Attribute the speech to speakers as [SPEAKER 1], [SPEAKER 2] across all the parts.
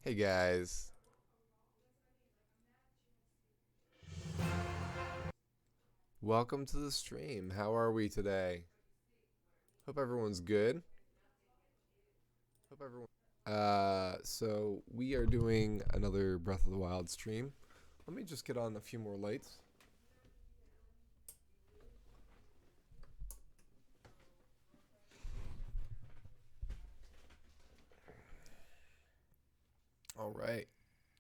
[SPEAKER 1] Hey guys, welcome to the stream. How are we today? Hope everyone's good. Hope everyone. So we are doing another Breath of the Wild stream. Let me just get on a few more lights. All right.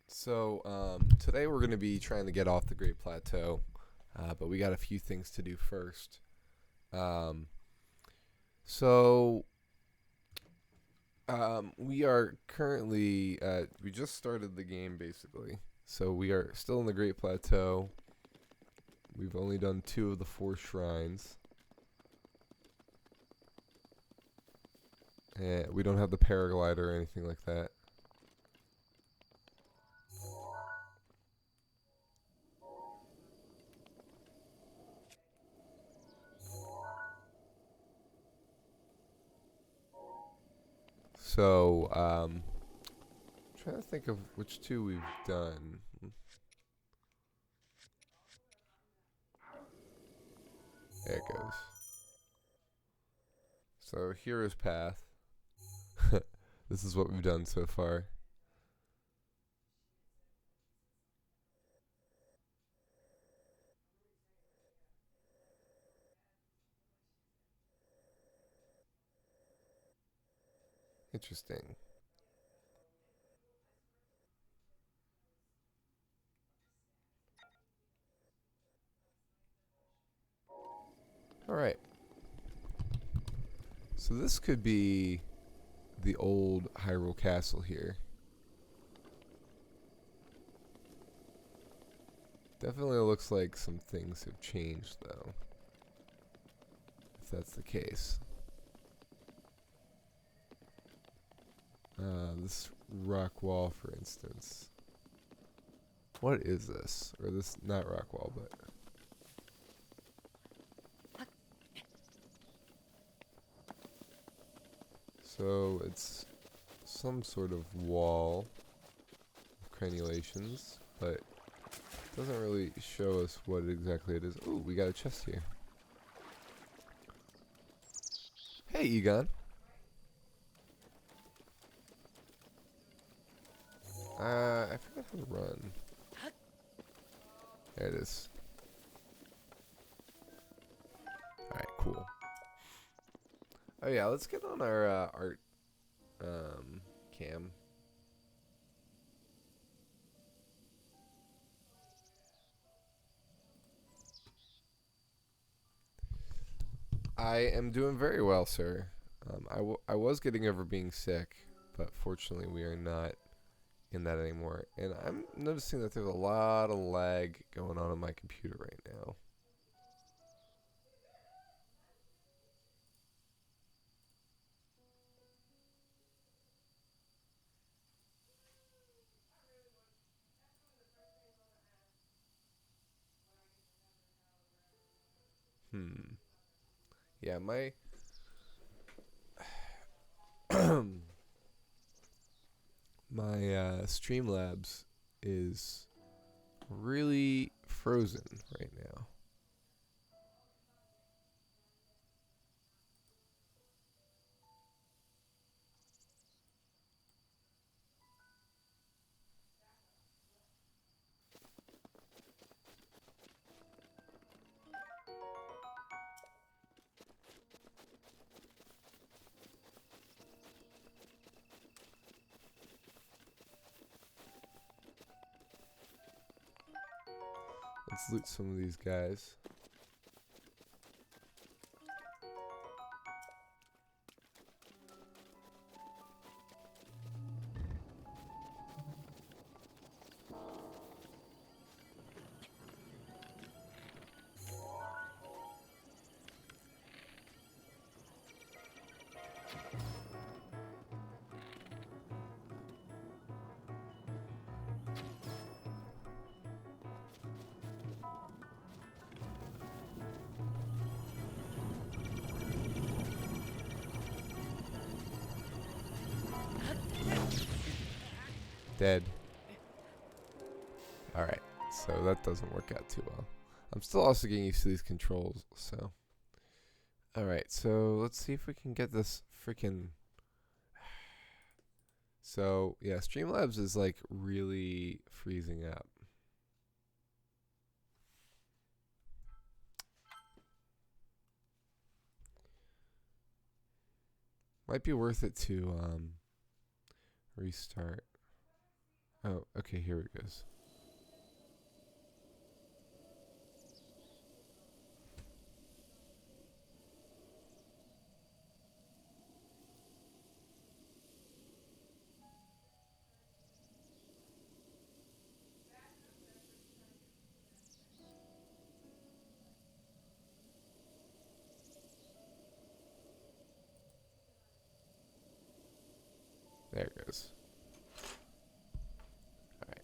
[SPEAKER 1] So today we're going to be trying to get off the Great Plateau, but we got a few things to do first. Um, so we are currently we just started the game basically. So we are still in the Great Plateau. We've only done 2 of the 4 shrines. And we don't have the paraglider or anything like that. So, trying to think of which 2 we've done. There it goes. So here is path. This is what we've done so far. Interesting. Alright. So this could be the old Hyrule Castle here. Definitely looks like some things have changed though. If that's the case. This rock wall, for instance. What is this? Or this, not rock wall, but... So, it's some sort of wall of crenulations, but it doesn't really show us what exactly it is. Ooh, we got a chest here. Hey, Egon. I forgot how to run. There it is. Alright, cool. Oh yeah, let's get on our art cam. I am doing very well, sir. I was getting over being sick, but fortunately we are not in that anymore. And I'm noticing that there's a lot of lag going on my computer right now. Yeah, my my Streamlabs is really frozen right now. Let's loot some of these guys. Dead. Alright, so that doesn't work out too well. I'm still also getting used to these controls, so. Alright, so let's see if we can get this freaking. So, yeah, Streamlabs is like really freezing up. Might be worth it to restart. Oh, okay, here it goes. There it goes. Alright.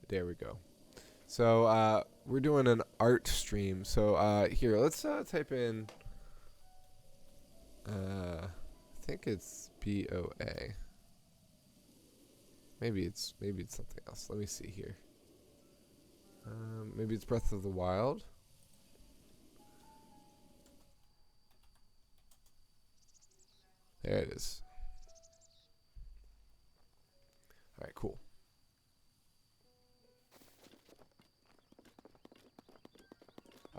[SPEAKER 1] There we go. So we're doing an art stream. So here, let's type in I think it's BOA. Maybe it's something else. Let me see here. Maybe it's Breath of the Wild. There it is. Alright, cool.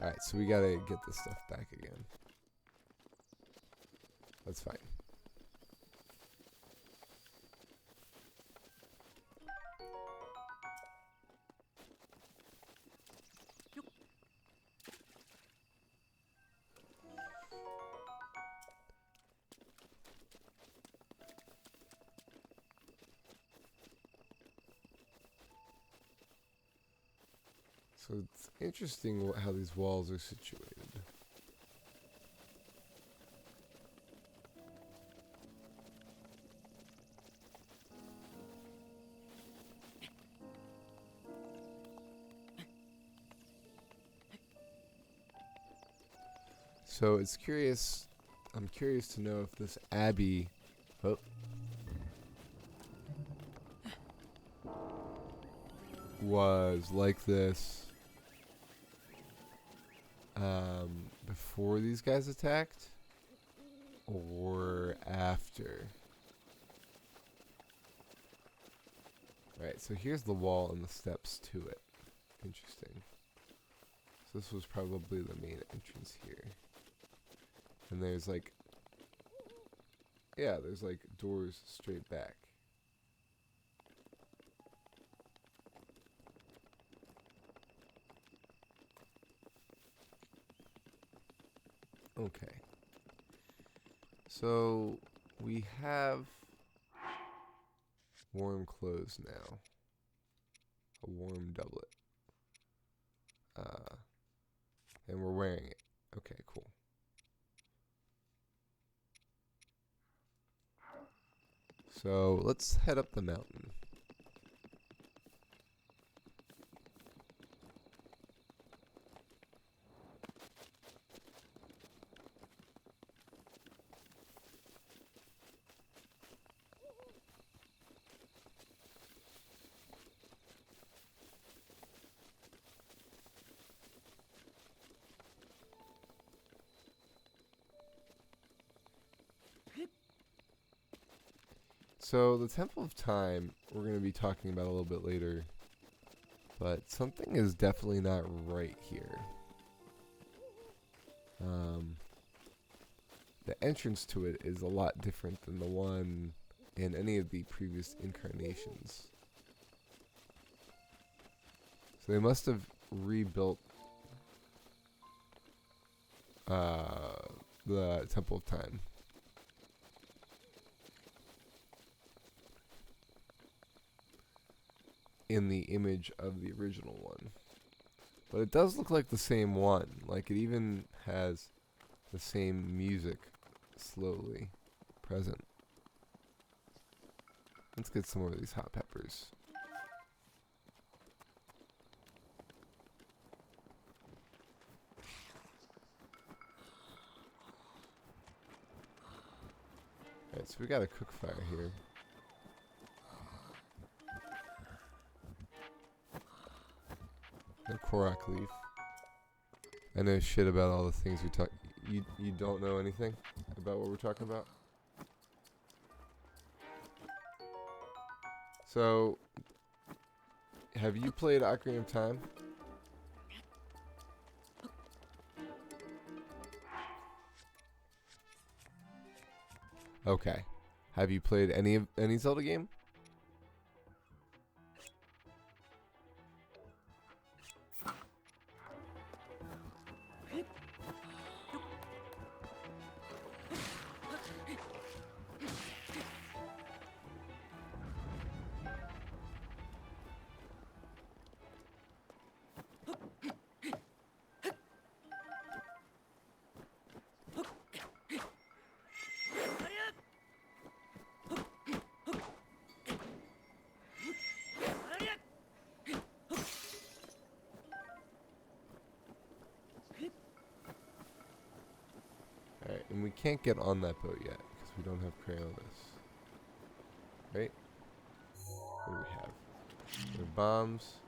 [SPEAKER 1] Alright, so we gotta get this stuff back again. That's fine. So it's interesting how these walls are situated. So it's curious. I'm curious to know if this abbey. Oh. Was like this before these guys attacked or after. Right, so here's the wall and the steps to it. Interesting. So this was probably the main entrance here. And there's like, yeah, there's like doors straight back. Okay. So we have warm clothes now. A warm doublet. And we're wearing it. Okay, cool. So let's head up the mountain. So the Temple of Time, we're going to be talking about a little bit later, but something is definitely not right here. The entrance to it is a lot different than the one in any of the previous incarnations. So they must have rebuilt the Temple of Time. In the image of the original one. But it does look like the same one. Like it even has the same music slowly present. Let's get some more of these hot peppers. So we got a cook fire here. A Korak leaf. I know shit about all the things we talk. You don't know anything about what we're talking about? So, have you played Ocarina of Time? Okay. Have you played any Zelda game? Alright, and we can't get on that boat yet because we don't have Crayolas. Right? What do we have? We have bombs.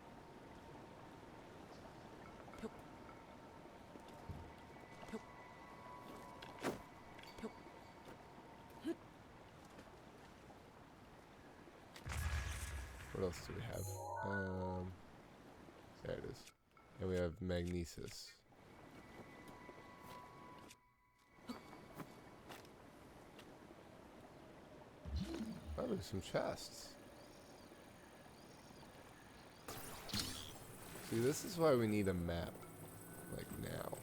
[SPEAKER 1] What else do we have? There it is. And we have magnesis. Oh, there's some chests. See, this is why we need a map. Like now.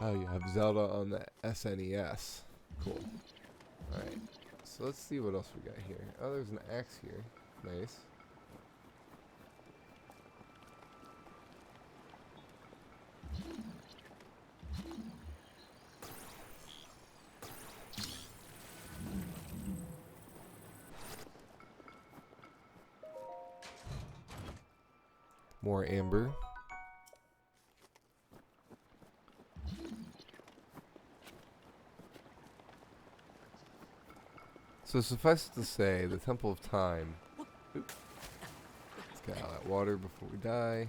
[SPEAKER 1] Oh, you have Zelda on the SNES. Cool. Alright. So let's see what else we got here. Oh, there's an axe here. Nice. More amber. So suffice it to say, the Temple of Time. Oops. Let's get out of that water before we die.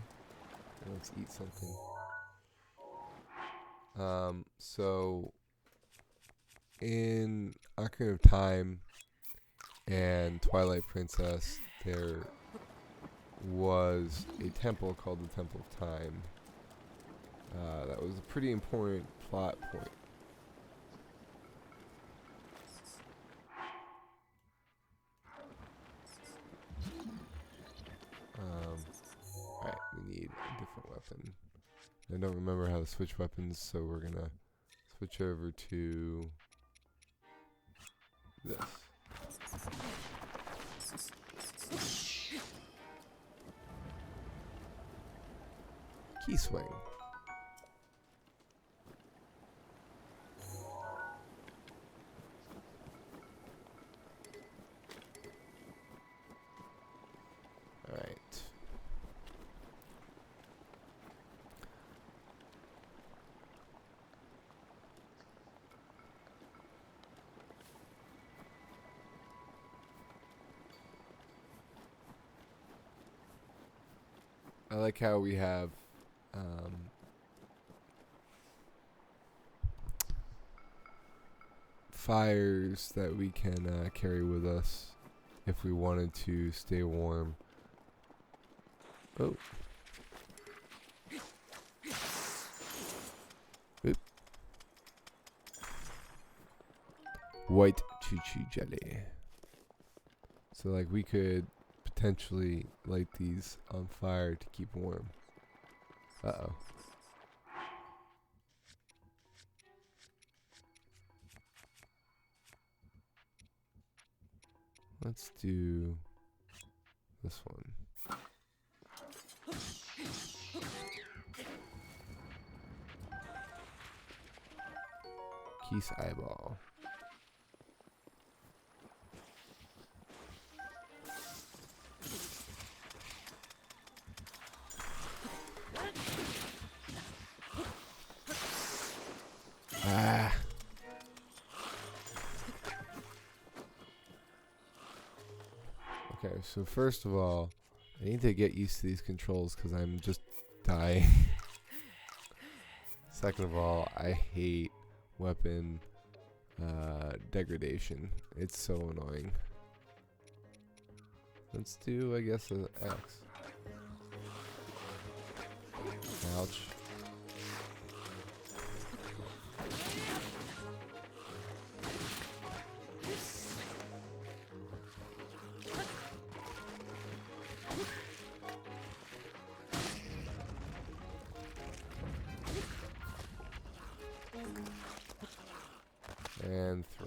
[SPEAKER 1] And let's eat something. So in Ocarina of Time and Twilight Princess, there was a temple called the Temple of Time. That was a pretty important plot point. Alright, we need a different weapon. I don't remember how to switch weapons, so we're gonna switch over to this. Key swing. Alright. I like how we have fires that we can carry with us if we wanted to stay warm. Oh. Oop. White choo-choo jelly. So like we could potentially light these on fire to keep warm. Uh-oh. Let's do this one. Keith's eyeball. Okay, so first of all, I need to get used to these controls because I'm just dying. Second of all, I hate weapon degradation. It's so annoying. Let's do, I guess, an X. Ouch. And throw.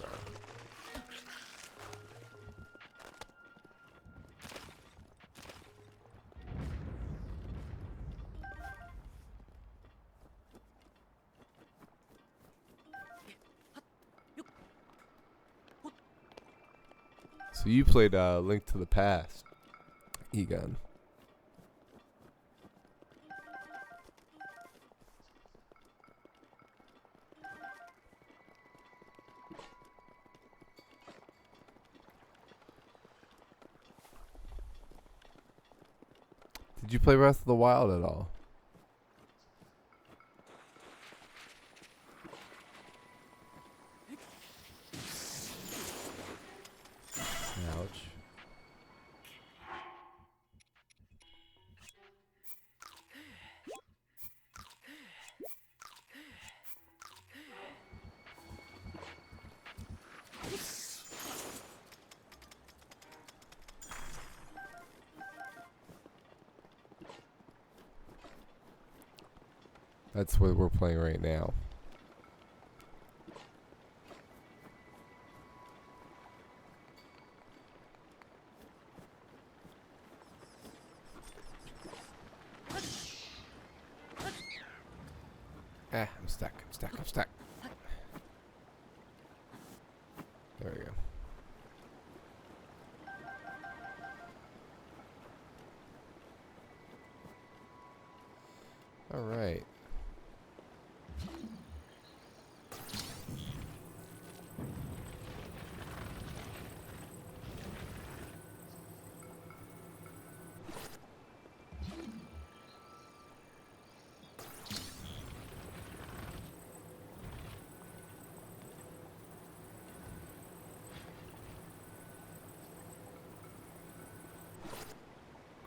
[SPEAKER 1] So you played Link to the Past, Egon. Did you play Breath of the Wild at all? Ouch. That's what we're playing right now. Ah, I'm stuck. There we go. All right.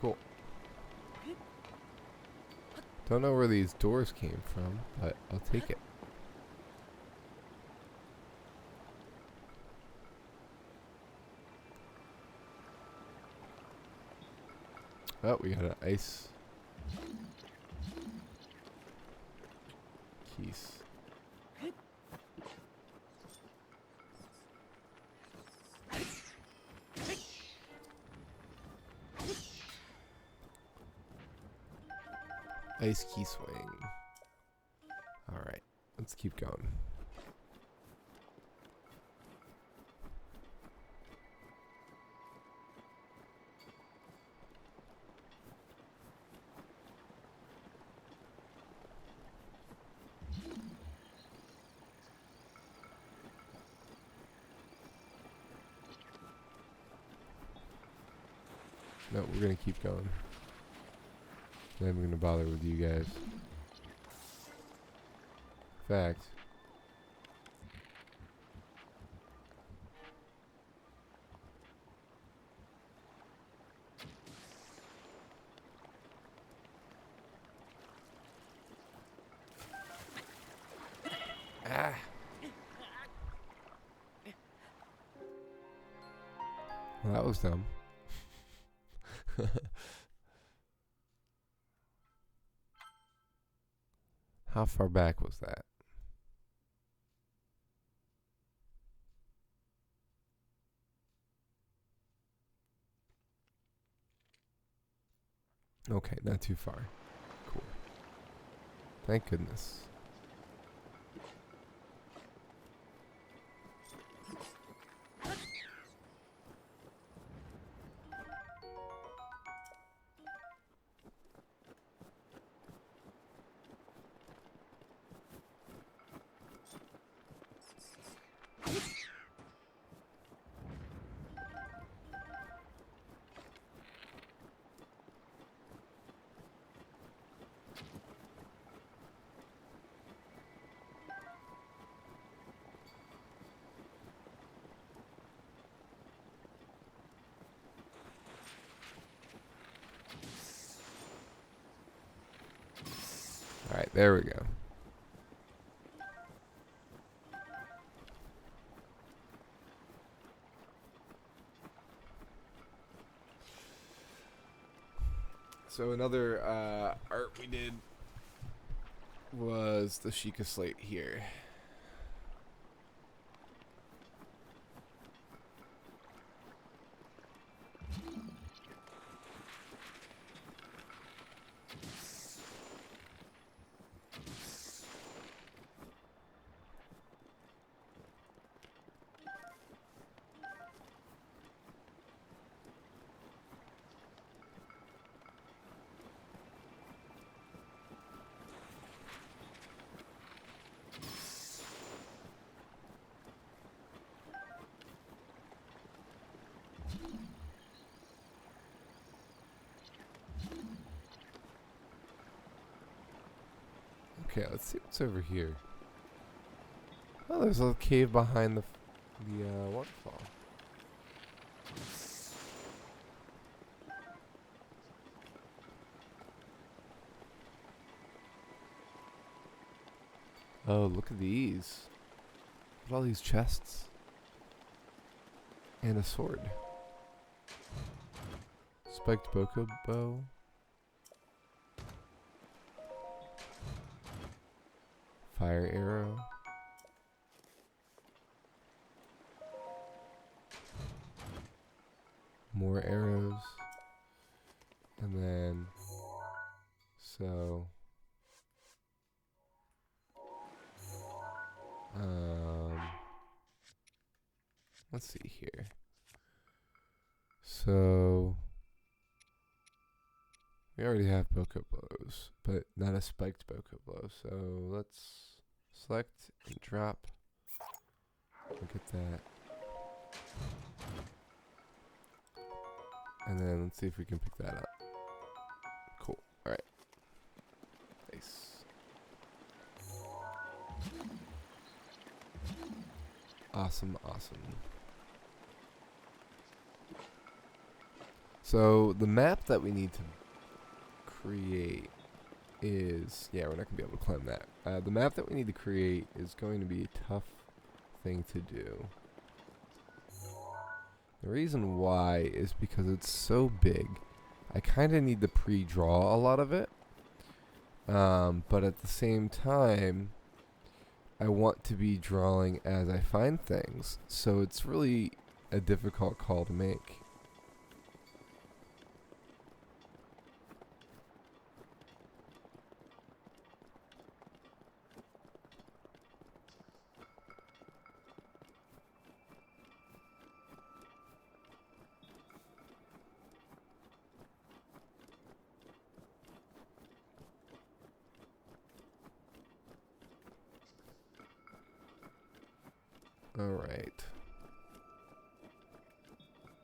[SPEAKER 1] Cool. Don't know where these doors came from, but I'll take it. Oh, we got an ice keys. Ice key swing. Alright, let's keep going. No, we're gonna keep going. I'm not even gonna bother with you guys. In fact, well, that was dumb. How far back was that? Okay, not too far. Cool. Thank goodness. Alright, there we go. So another art we did was the Sheikah slate here. Okay, let's see what's over here. Oh, there's a cave behind the waterfall. Oh, look at these. Look at all these chests. And a sword. Spiked boko bow. Fire arrow. More arrows. And then so let's see here. So we already have boko blows, but not a spiked boko blow. So let's select and drop. Look at that. And then let's see if we can pick that up. Cool. Alright. Nice. Awesome, awesome. So the map that we need to create is, yeah, we're not going to be able to climb that. The map that we need to create is going to be a tough thing to do. The reason why is because it's so big. I kind of need to pre-draw a lot of it. But at the same time, I want to be drawing as I find things. So it's really a difficult call to make. Alright.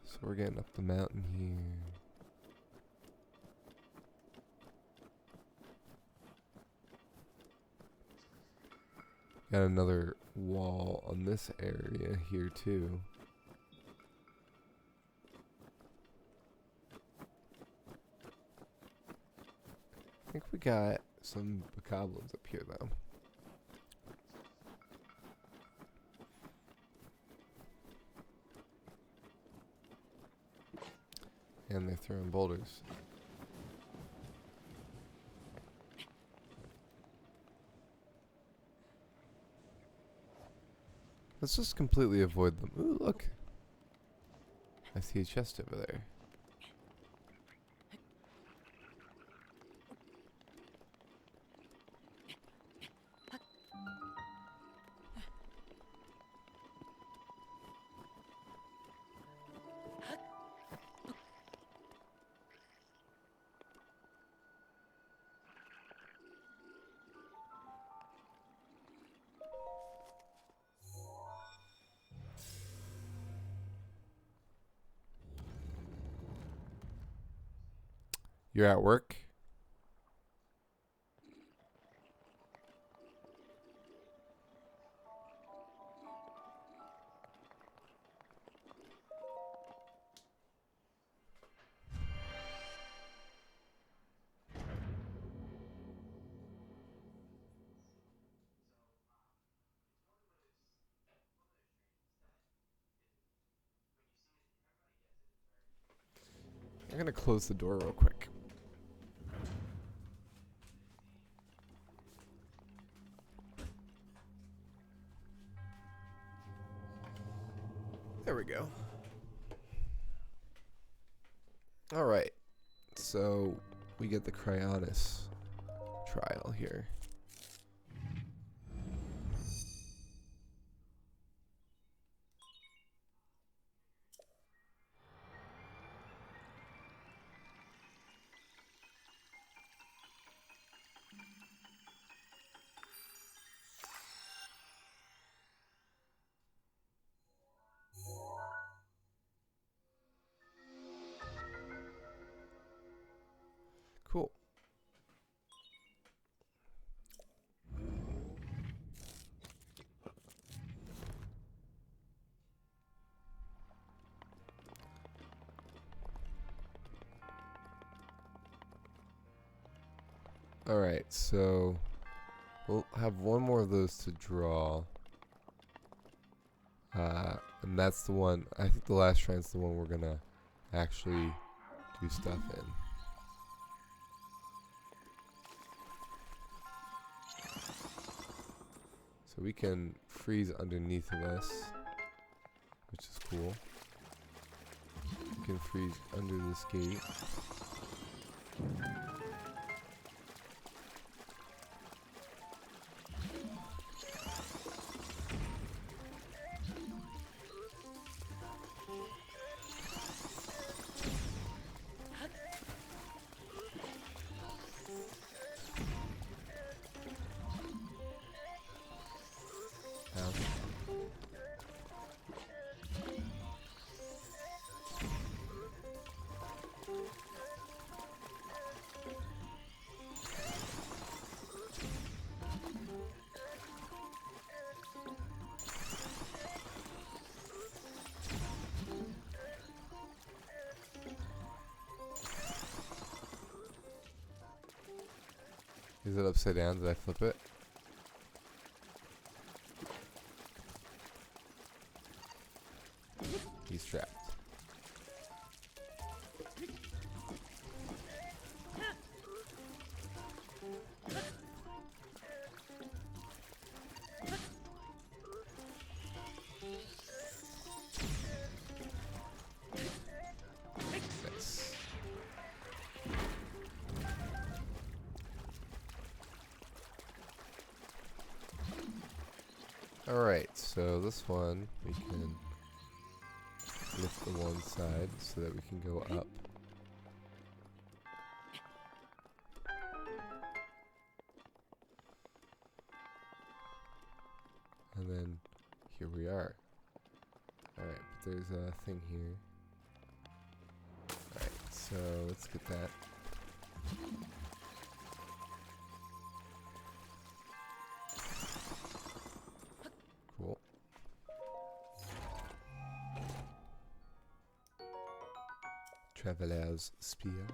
[SPEAKER 1] So we're getting up the mountain here. Got another wall on this area here too. I think we got some bokoblins up here though. And they're throwing boulders. Let's just completely avoid them. Ooh, look. I see a chest over there. You're at work? I'm gonna close the door real quick. There we go. All right, so we get the Cryonis trial here. Cool. All right, so we'll have one more of those to draw. And that's the one, I think the last shrine's the one we're gonna actually do stuff in. So we can freeze underneath of us, which is cool. We can freeze under this gate. Is it upside down? Did I flip it? He's trapped. Nice. Alright, so this one we can lift the one side so that we can go up. And then here we are. Alright, but there's a thing here. Alright, so let's get that. Cool. Traveler's Spear.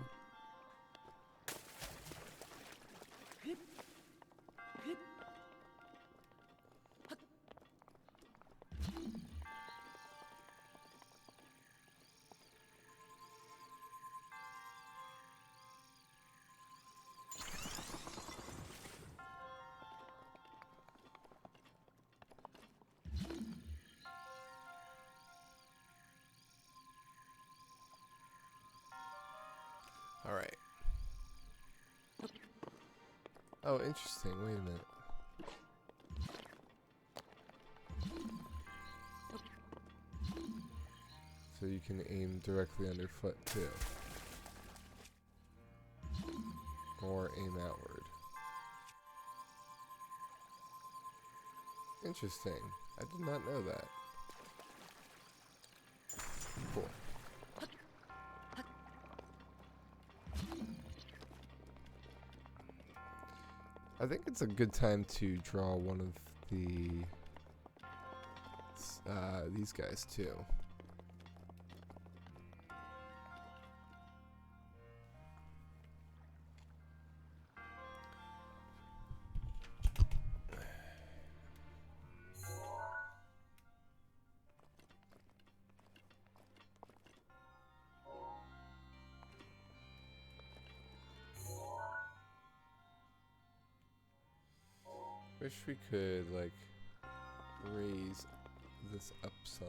[SPEAKER 1] All right. Oh, interesting. Wait a minute. So you can aim directly underfoot too. Or aim outward. Interesting. I did not know that. Cool. I think it's a good time to draw one of the these guys too. Wish we could, like, raise this up some.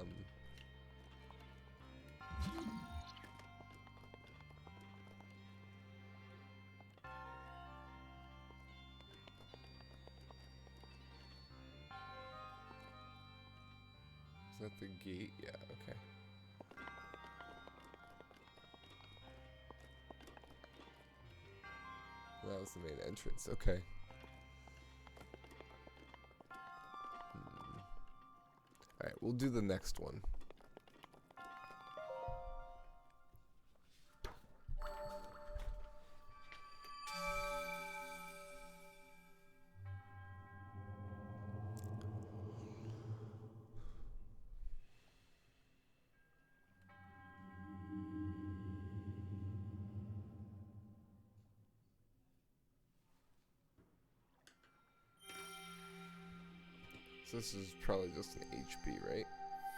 [SPEAKER 1] Is that the gate? Yeah, okay. That was the main entrance, okay. Alright, we'll do the next one. So this is probably just an HP, right?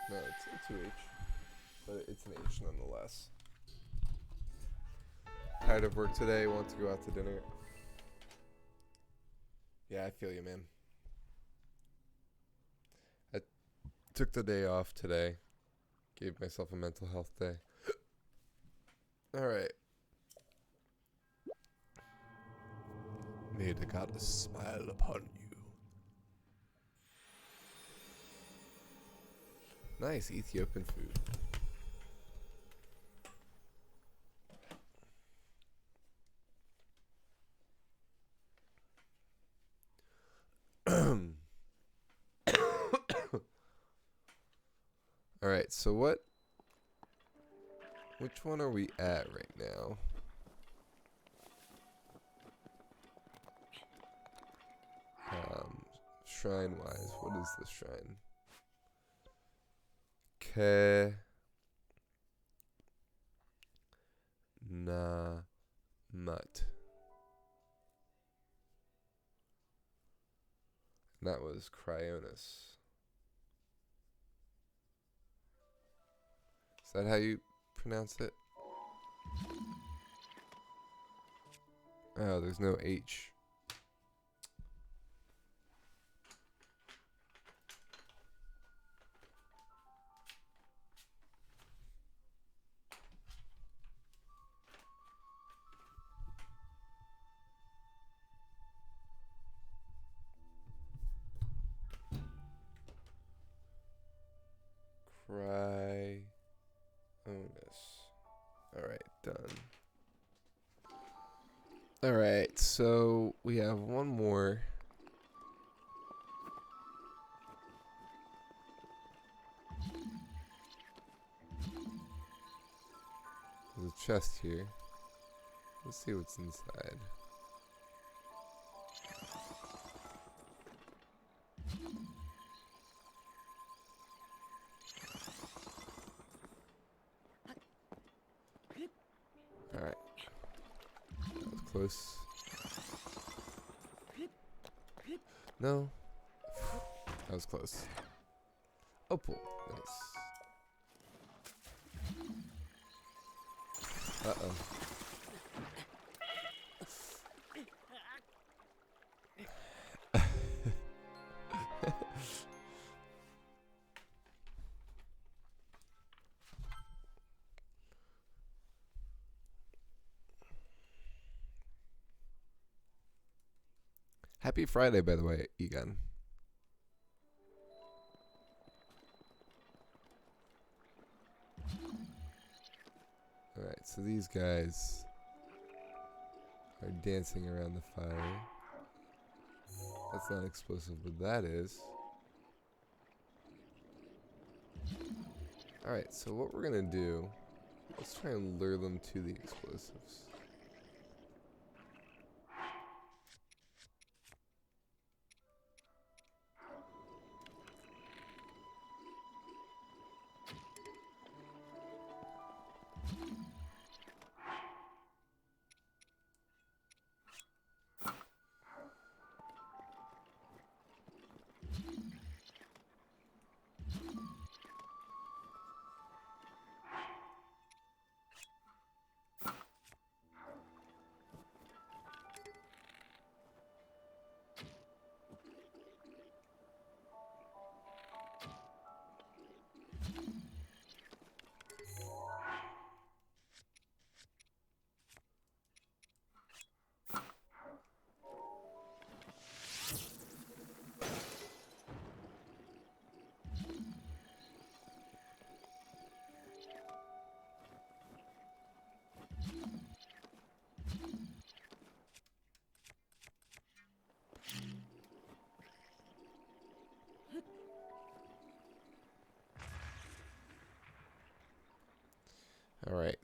[SPEAKER 1] No, it's a 2H. But it's an H nonetheless. Tired of work today, want to go out to dinner. Yeah, I feel you, man. I took the day off today. Gave myself a mental health day. Alright. May the goddess smile upon you. Nice Ethiopian food. Alright, so which one are we at right now? Shrine wise, what is this shrine? Ke na mut. And that was Cryonis. Is that how you pronounce it? Oh, there's no H. Cryonis. Alright, done. Alright, so we have one more. There's a chest here. Let's see what's inside. Alright. That was close. No. That was close. Opal. Nice. Uh-oh. Happy Friday, by the way, Egon. Alright, so these guys are dancing around the fire. That's not explosive, but that is. Alright, so what we're gonna do, let's try and lure them to the explosives.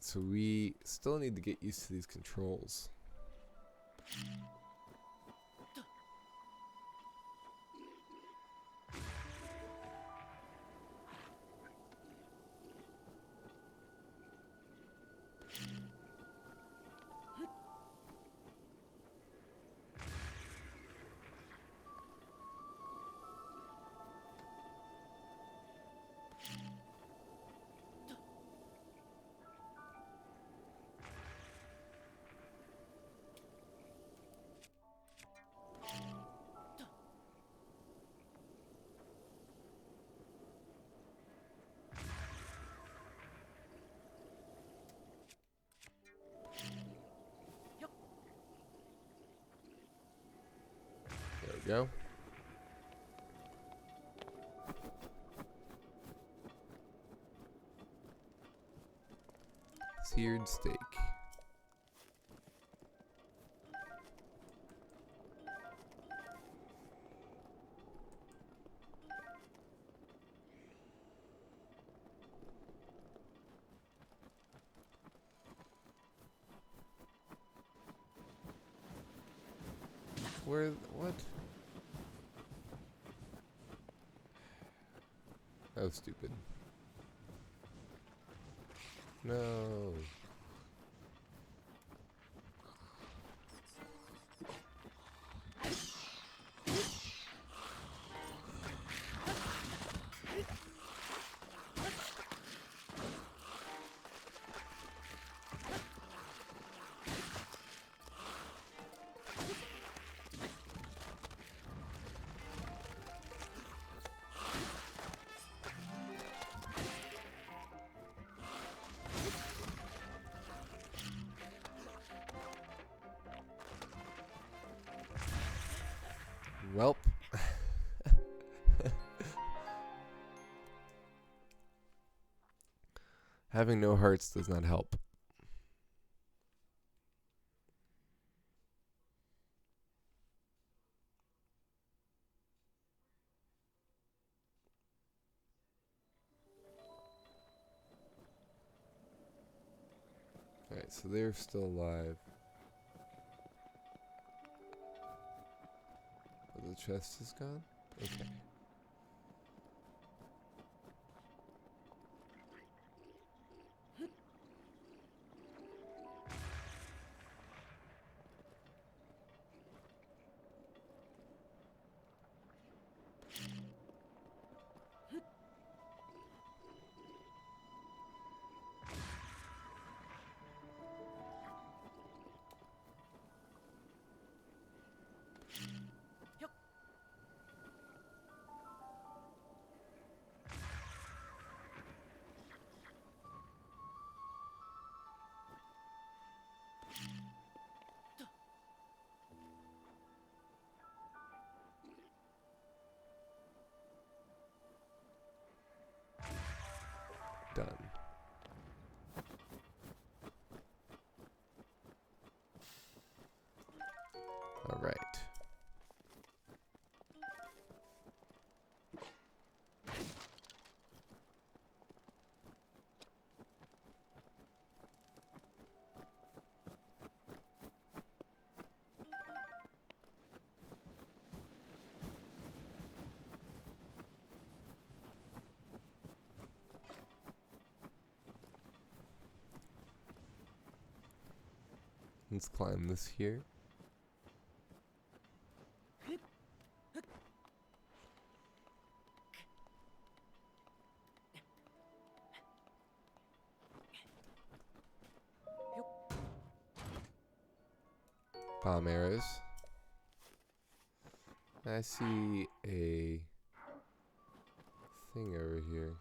[SPEAKER 1] so we still need to get used to these controls. There we go. Seared steak. Where, what? That was stupid. No. Welp. Having no hearts does not help. Alright, so they're still alive. But the chest is gone? Okay. Done. All right. Let's climb this here. Bomb arrows. I see a thing over here.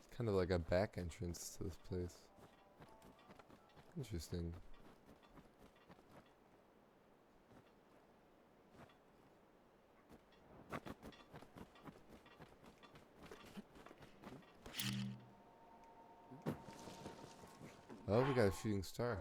[SPEAKER 1] It's kind of like a back entrance to this place. Interesting. Oh, we got a shooting star.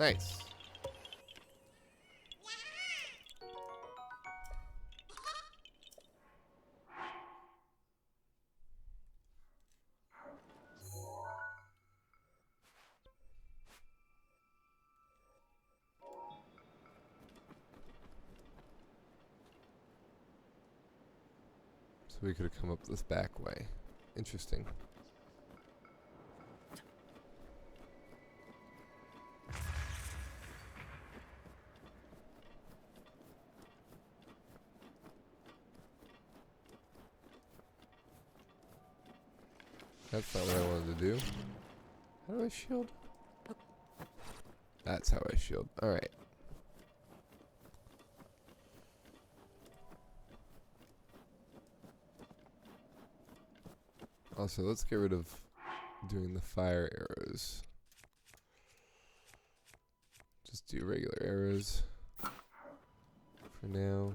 [SPEAKER 1] Nice. So we could have come up this back way. Interesting. That's not what I wanted to do. How do I shield? That's how I shield. Alright. Also, let's get rid of doing the fire arrows. Just do regular arrows for now.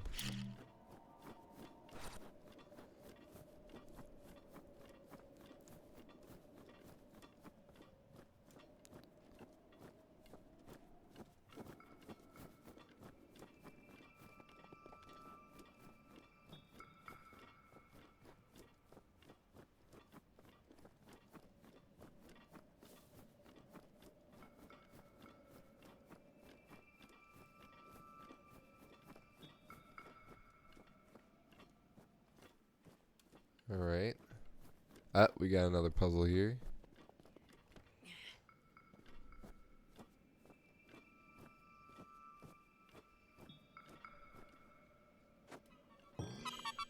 [SPEAKER 1] Alright. We got another puzzle here.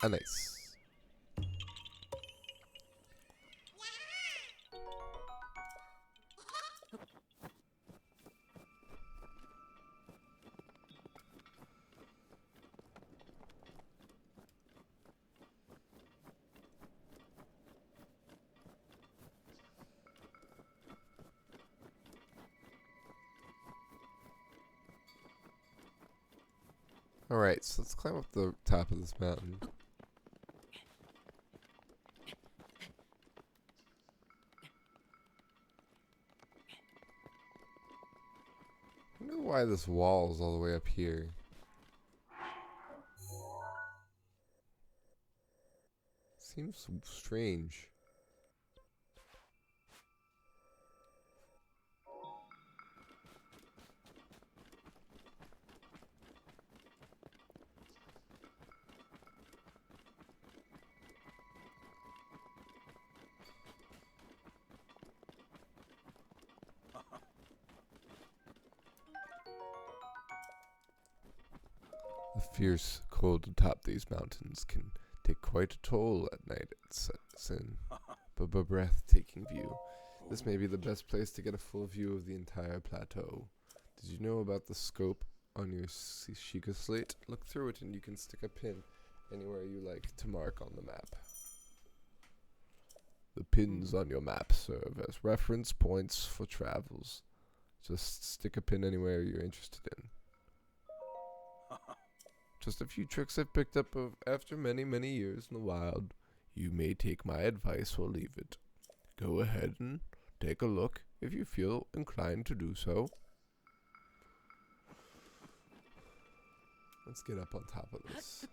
[SPEAKER 1] Nice. Alright, so let's climb up the top of this mountain. I wonder why this wall is all the way up here. Seems strange. The fierce cold atop these mountains can take quite a toll at night. It sets in. But a breathtaking view. This may be the best place to get a full view of the entire plateau. Did you know about the scope on your Sheikah slate? Look through it and you can stick a pin anywhere you like to mark on the map. The pins on your map serve as reference points for travels. Just stick a pin anywhere you're interested in. Just a few tricks I've picked up after many, many years in the wild. You may take my advice or leave it. Go ahead and take a look if you feel inclined to do so. Let's get up on top of this.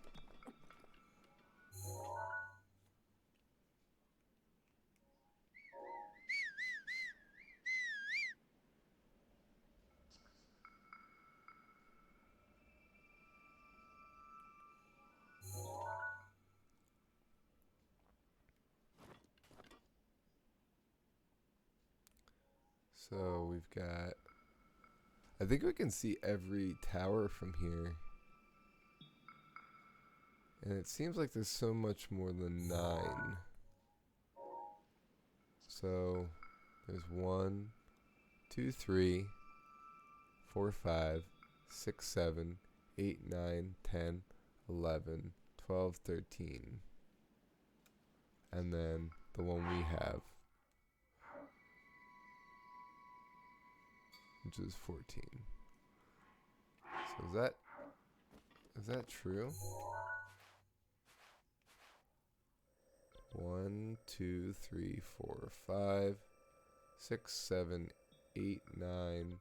[SPEAKER 1] So we've got, I think we can see every tower from here. And it seems like there's so much more than 9. So there's 1, 2, 3, 4, 5, 6, 7, 8, 9, 10, 11, 12, 13. And then the one we have, which is 14. So is that true? 1, 2, 3, 4, 5, 6, 7, 8, 9,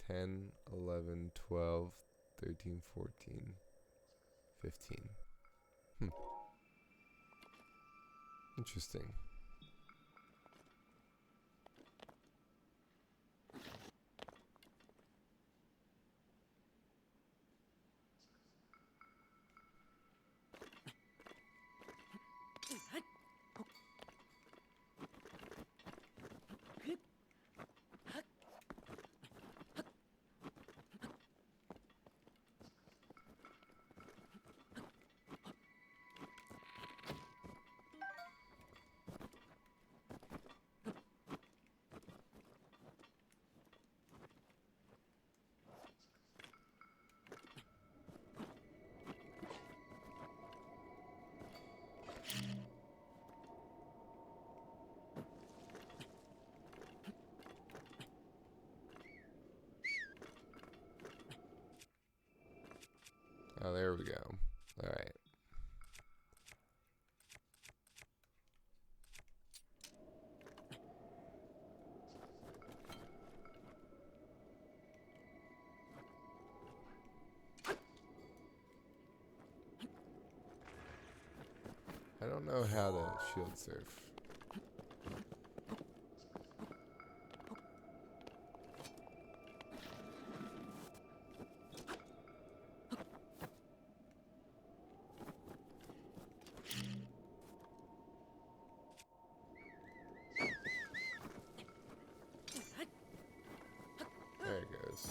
[SPEAKER 1] 10, 11, 12, 13, 14, 15. Interesting. Oh, there we go. All right. I don't know how to shield surf. There it goes.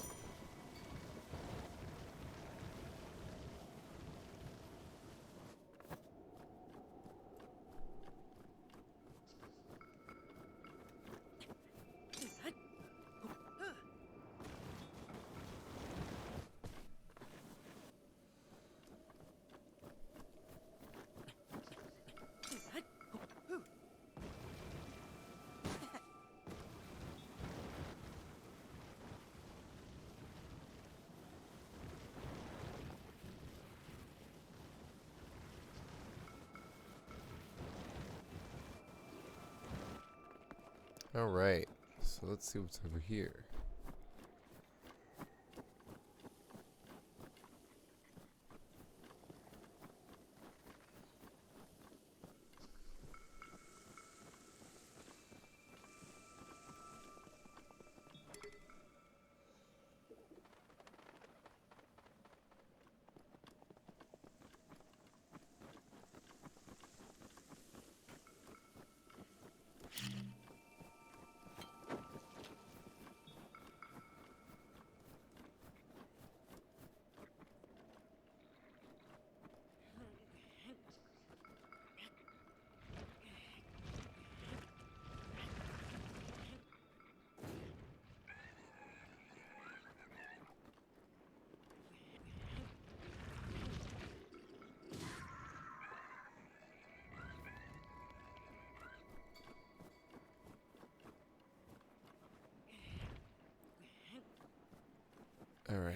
[SPEAKER 1] All right. So let's see what's over here. All right.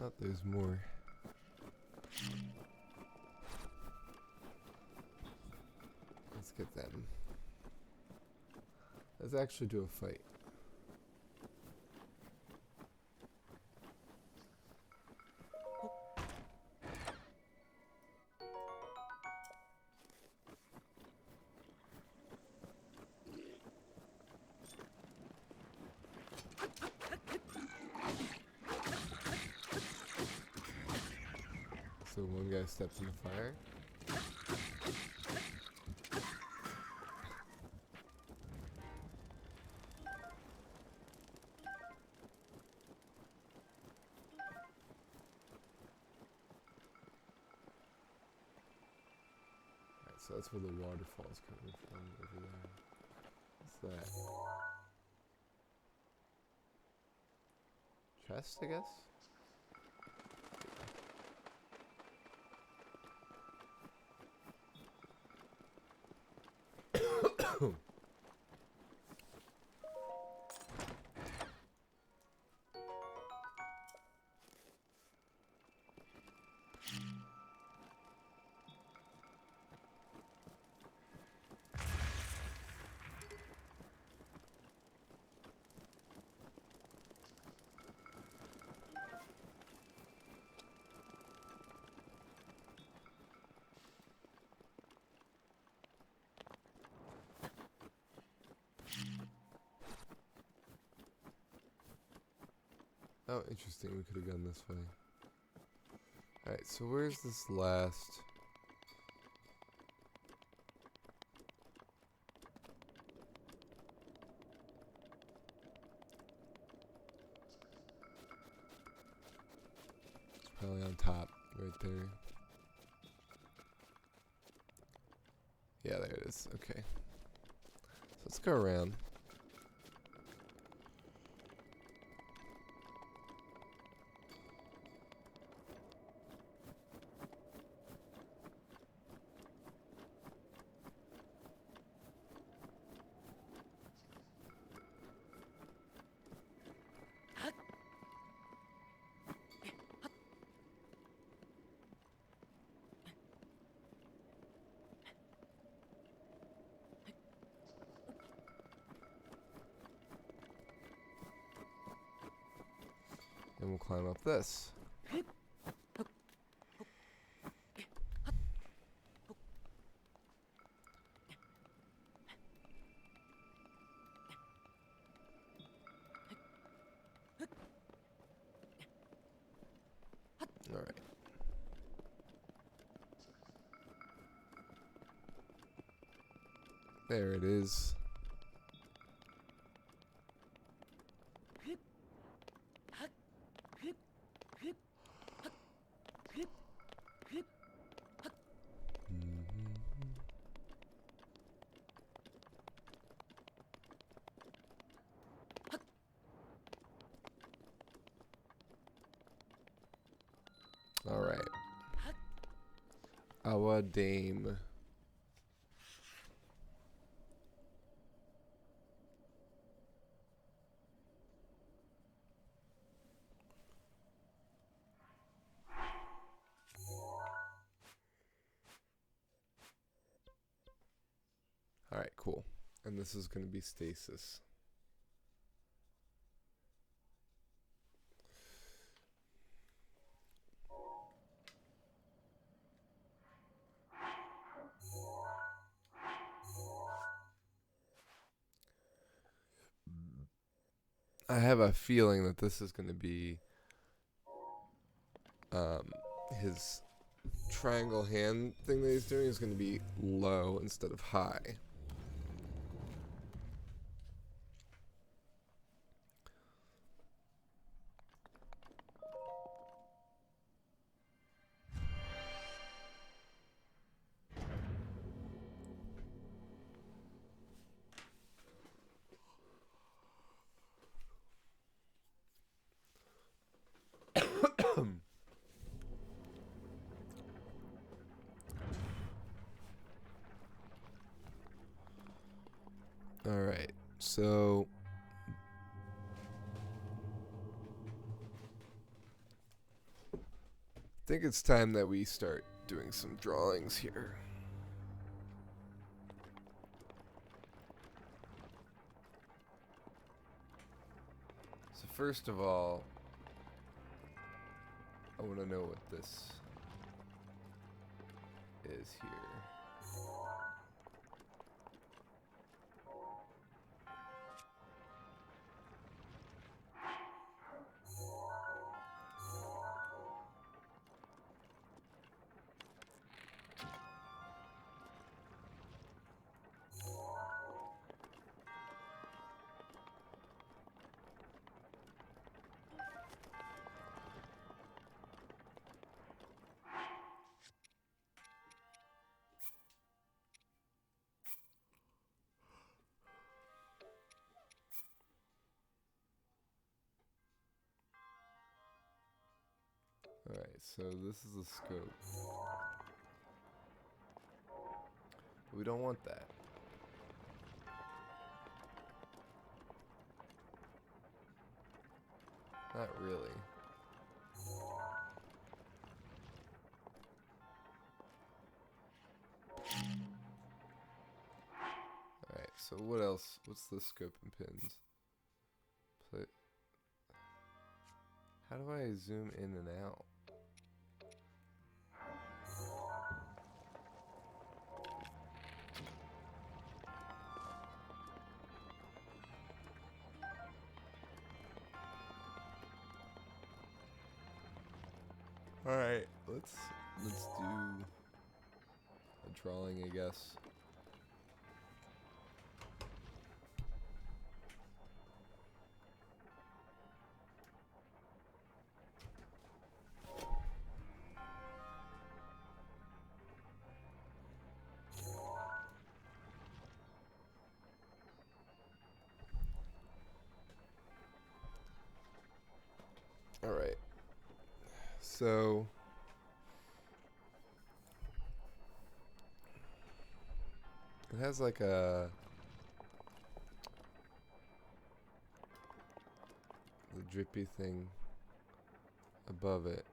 [SPEAKER 1] Oh, there's more. Let's get them. Let's actually do a fight. So one guy steps in the fire. so that's where the waterfall's coming from over there. What's that? Chest, I guess? Oh, interesting. We could have gone this way. Alright, so where's this last... It's probably on top, right there. Yeah, there it is. Okay. So let's go around. And we'll climb up this. Alright. There it is. Alright. Our dame. Alright, cool. And this is going to be stasis. I have a feeling that this is going to be his triangle hand thing that he's doing is going to be low instead of high. Alright, so I think it's time that we start doing some drawings here. So first of all, I want to know what this is here. Alright, so this is the scope. We don't want that. Not really. Alright, so what else? What's the scope and pins? How do I zoom in and out? Alright, let's do a drawing, I guess. Alright. So it has like the drippy thing above it.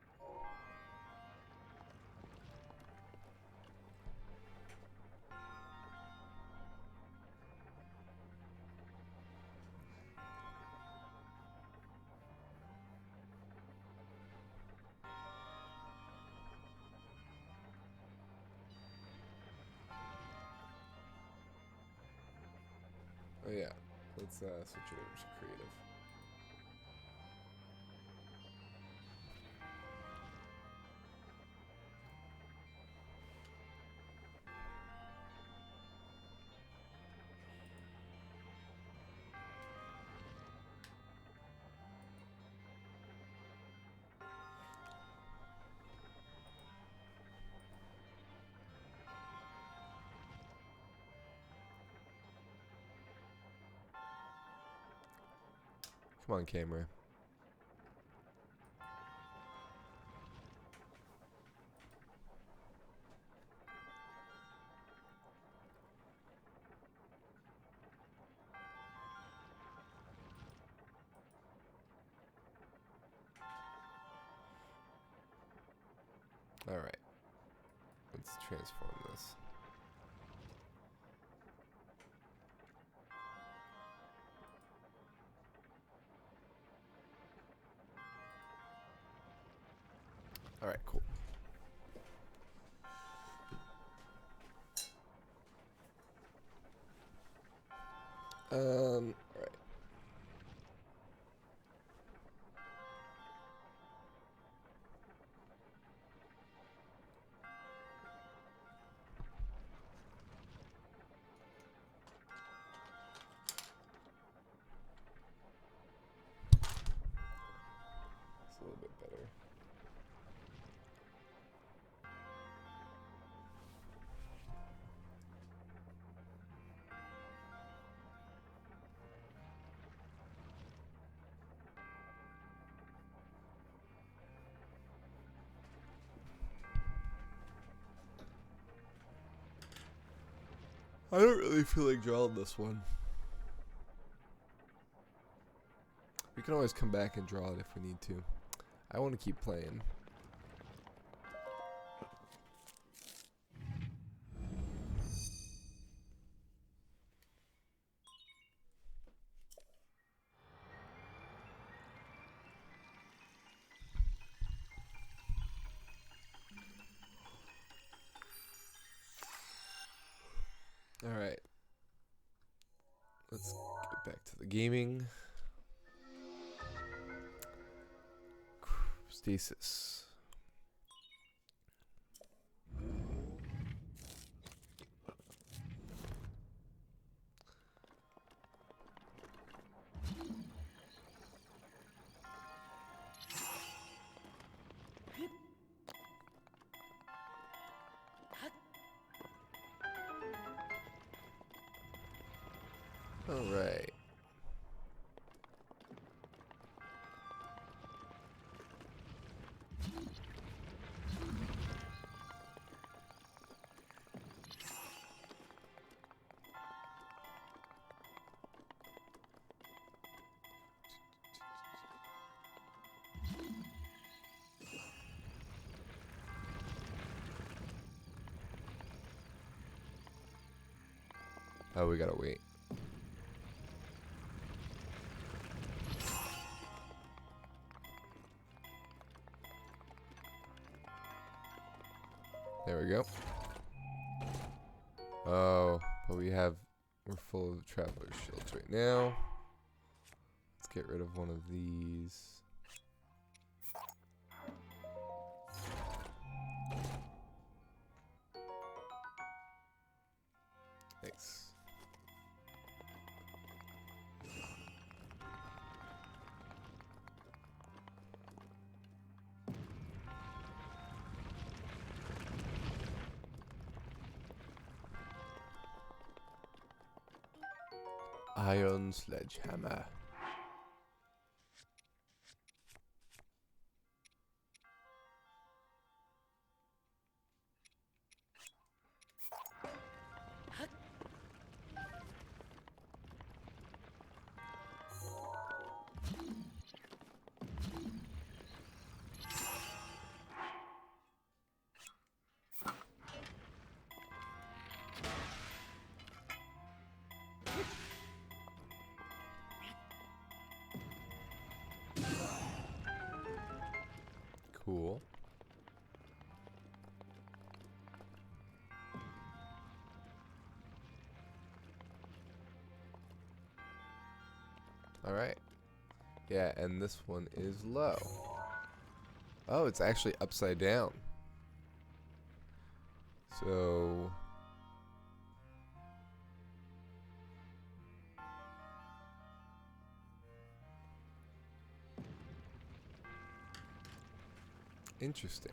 [SPEAKER 1] Oh yeah, let's switch it over to creative. Come on, camera. Alright. Let's transform this. Alright, cool. Alright. It's a little bit better. I don't really feel like drawing this one. We can always come back and draw it if we need to. I want to keep playing. Alright. Let's get back to the gaming. Stasis. Alright. Oh, we gotta wait. There we go. Oh, but we're full of traveler shields right now. Let's get rid of one of these. Thanks. Iron sledgehammer. Cool. Alright. Yeah, and this one is low. Oh, it's actually upside down. So... interesting.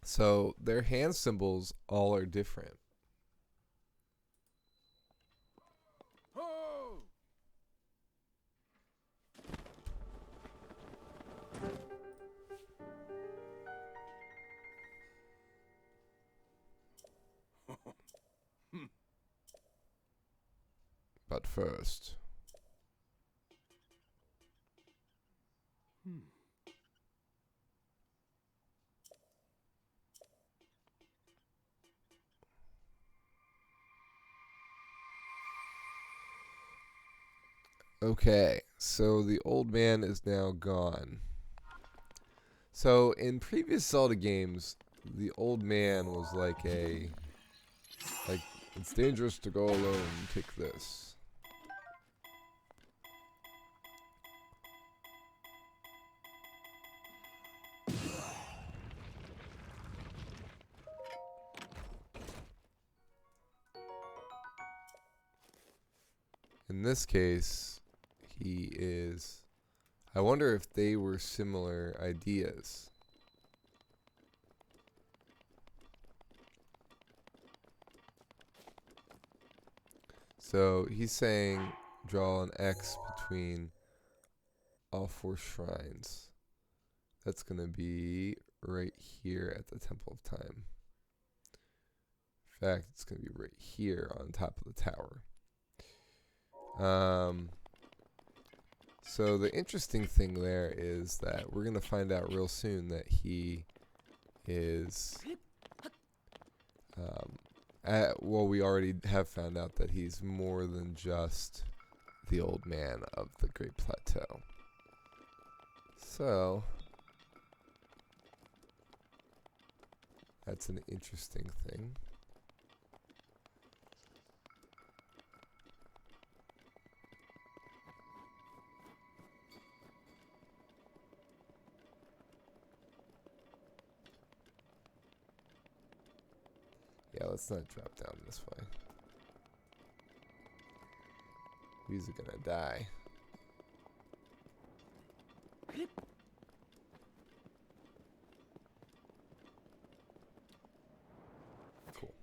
[SPEAKER 1] So their hand symbols all are different. But first... Okay, so the old man is now gone. So in previous Zelda games, the old man was like it's dangerous to go alone, take this. In this case, he is... I wonder if they were similar ideas. So he's saying draw an X between all 4 shrines. That's going to be right here at the Temple of Time. In fact, it's going to be right here on top of the tower. So the interesting thing there is that we're going to find out real soon that he is... well, we already have found out that he's more than just the old man of the Great Plateau. So... that's an interesting thing. Yeah, let's not drop down this way. We's gonna die. Cool.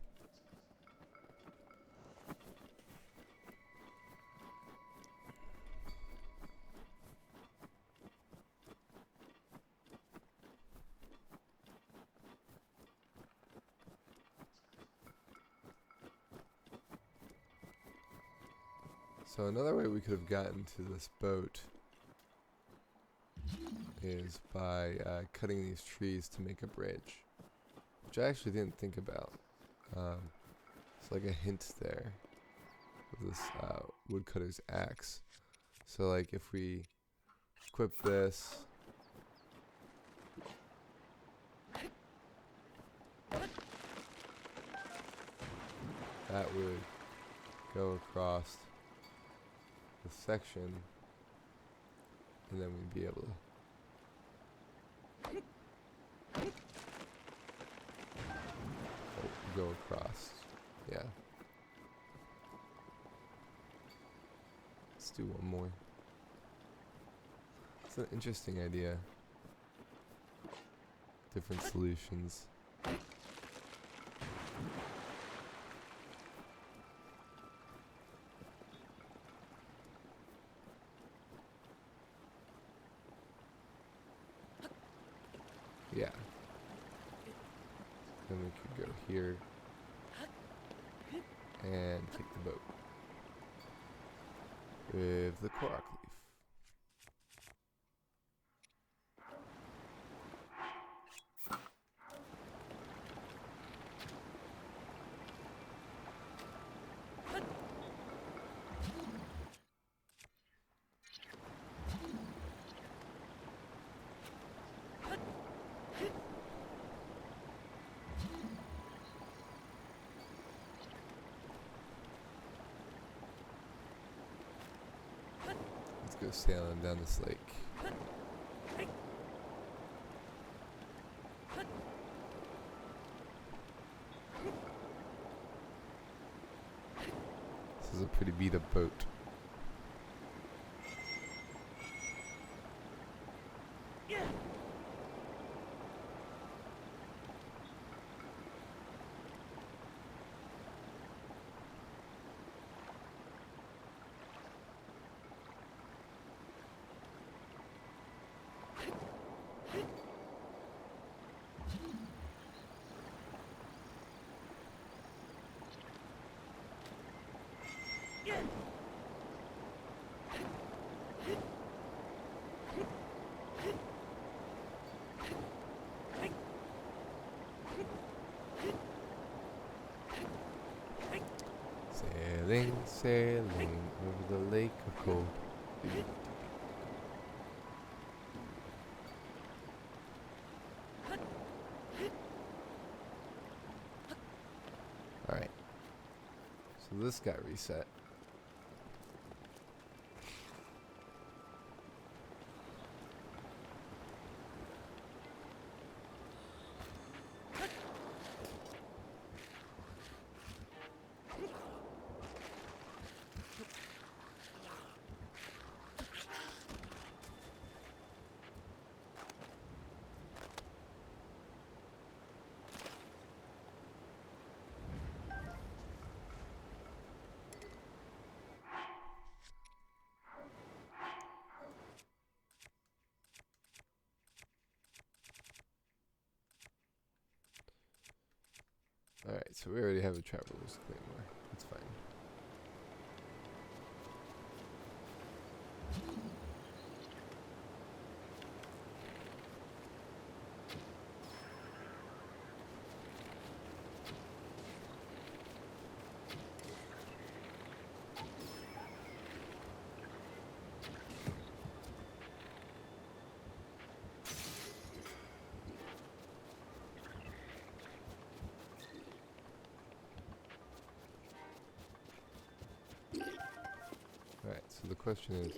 [SPEAKER 1] So another way we could have gotten to this boat is by cutting these trees to make a bridge, which I actually didn't think about. It's like a hint there with this woodcutter's axe. So like if we equip this, that would go across the section, and then we'd be able to go across. Yeah. Let's do one more. It's an interesting idea. Different solutions. Yeah. Then we could go here and take the boat with the korok leaf. Let's go sailing down this lake. This is a pretty beat up boat. Sailing, sailing over the lake of gold. Alright. So this got reset. Alright, so we already have a traveler's claymore. That's fine. Alright, so the question is,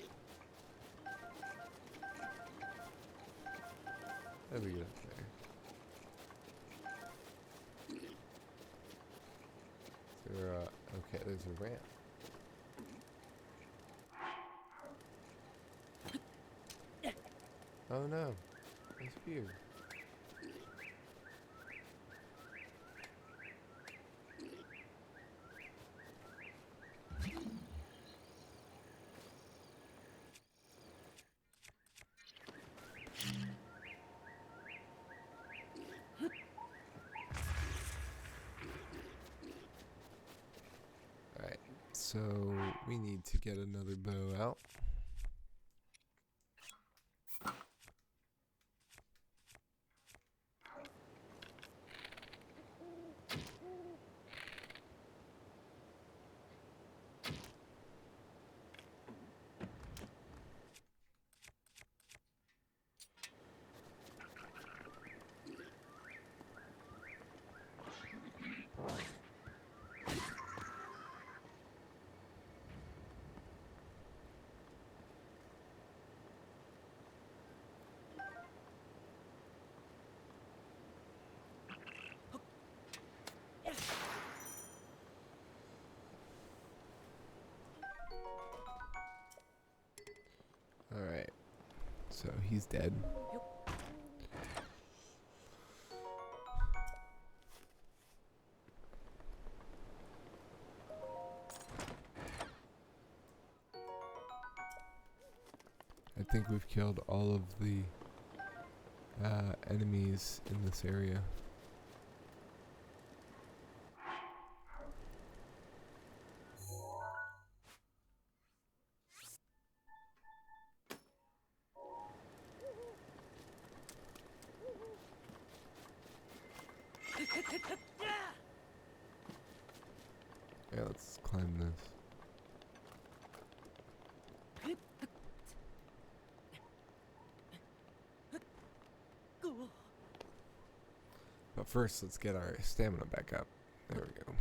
[SPEAKER 1] how do we get up there? there's a ramp. Oh no, it's weird. Alright, so we need to get another bow out. Alright, so he's dead. I think we've killed all of the enemies in this area. Yeah, let's climb this. But first, let's get our stamina back up. There we go.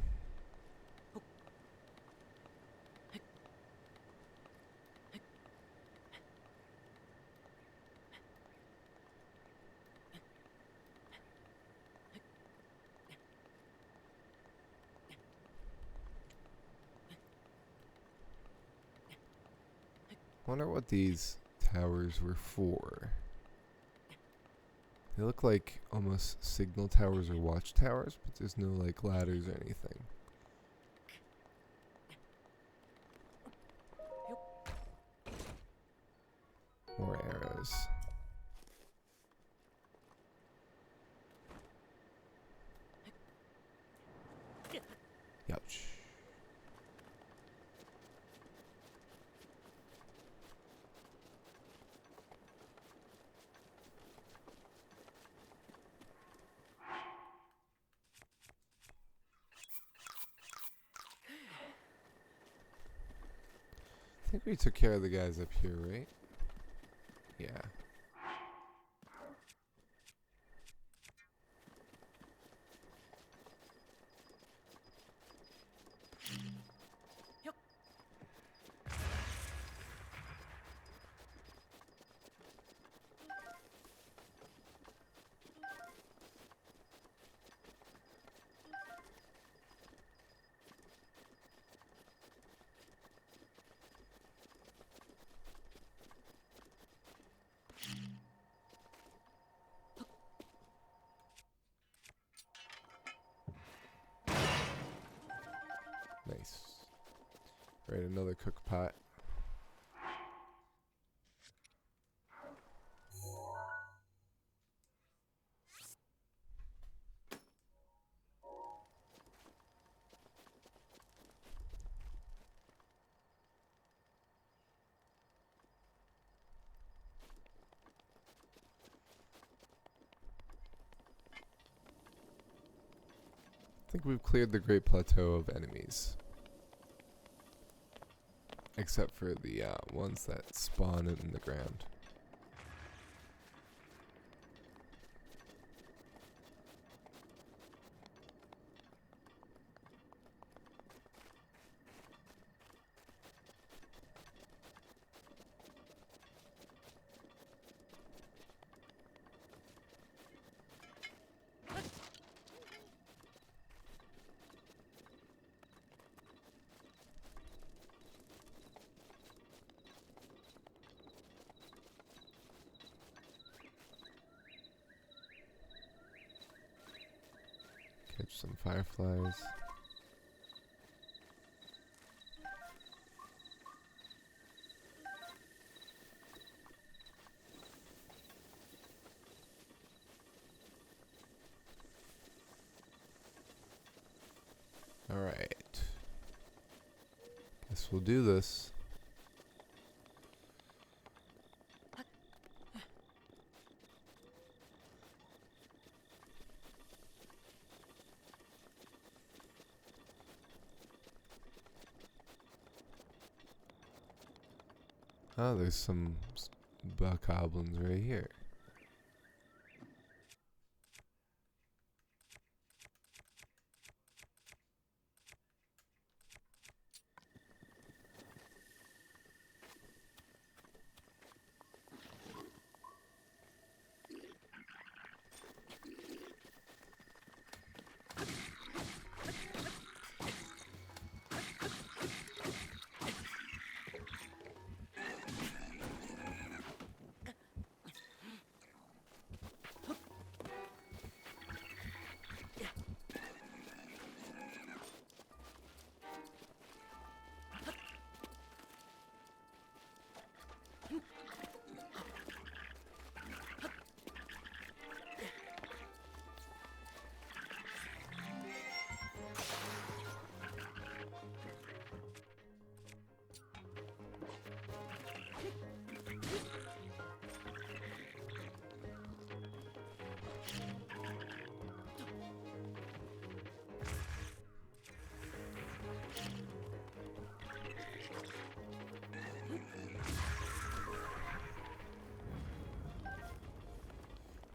[SPEAKER 1] Wonder what these towers were for. They look like almost signal towers or watchtowers, but there's no like ladders or anything. More arrows. Ouch. I think we took care of the guys up here, right? Yeah. Nice. Right, another cook pot. I think we've cleared the Great Plateau of enemies. Except for the ones that spawn in the ground. some fireflies. Alright. Guess we'll do this. Oh, there's some goblins right here.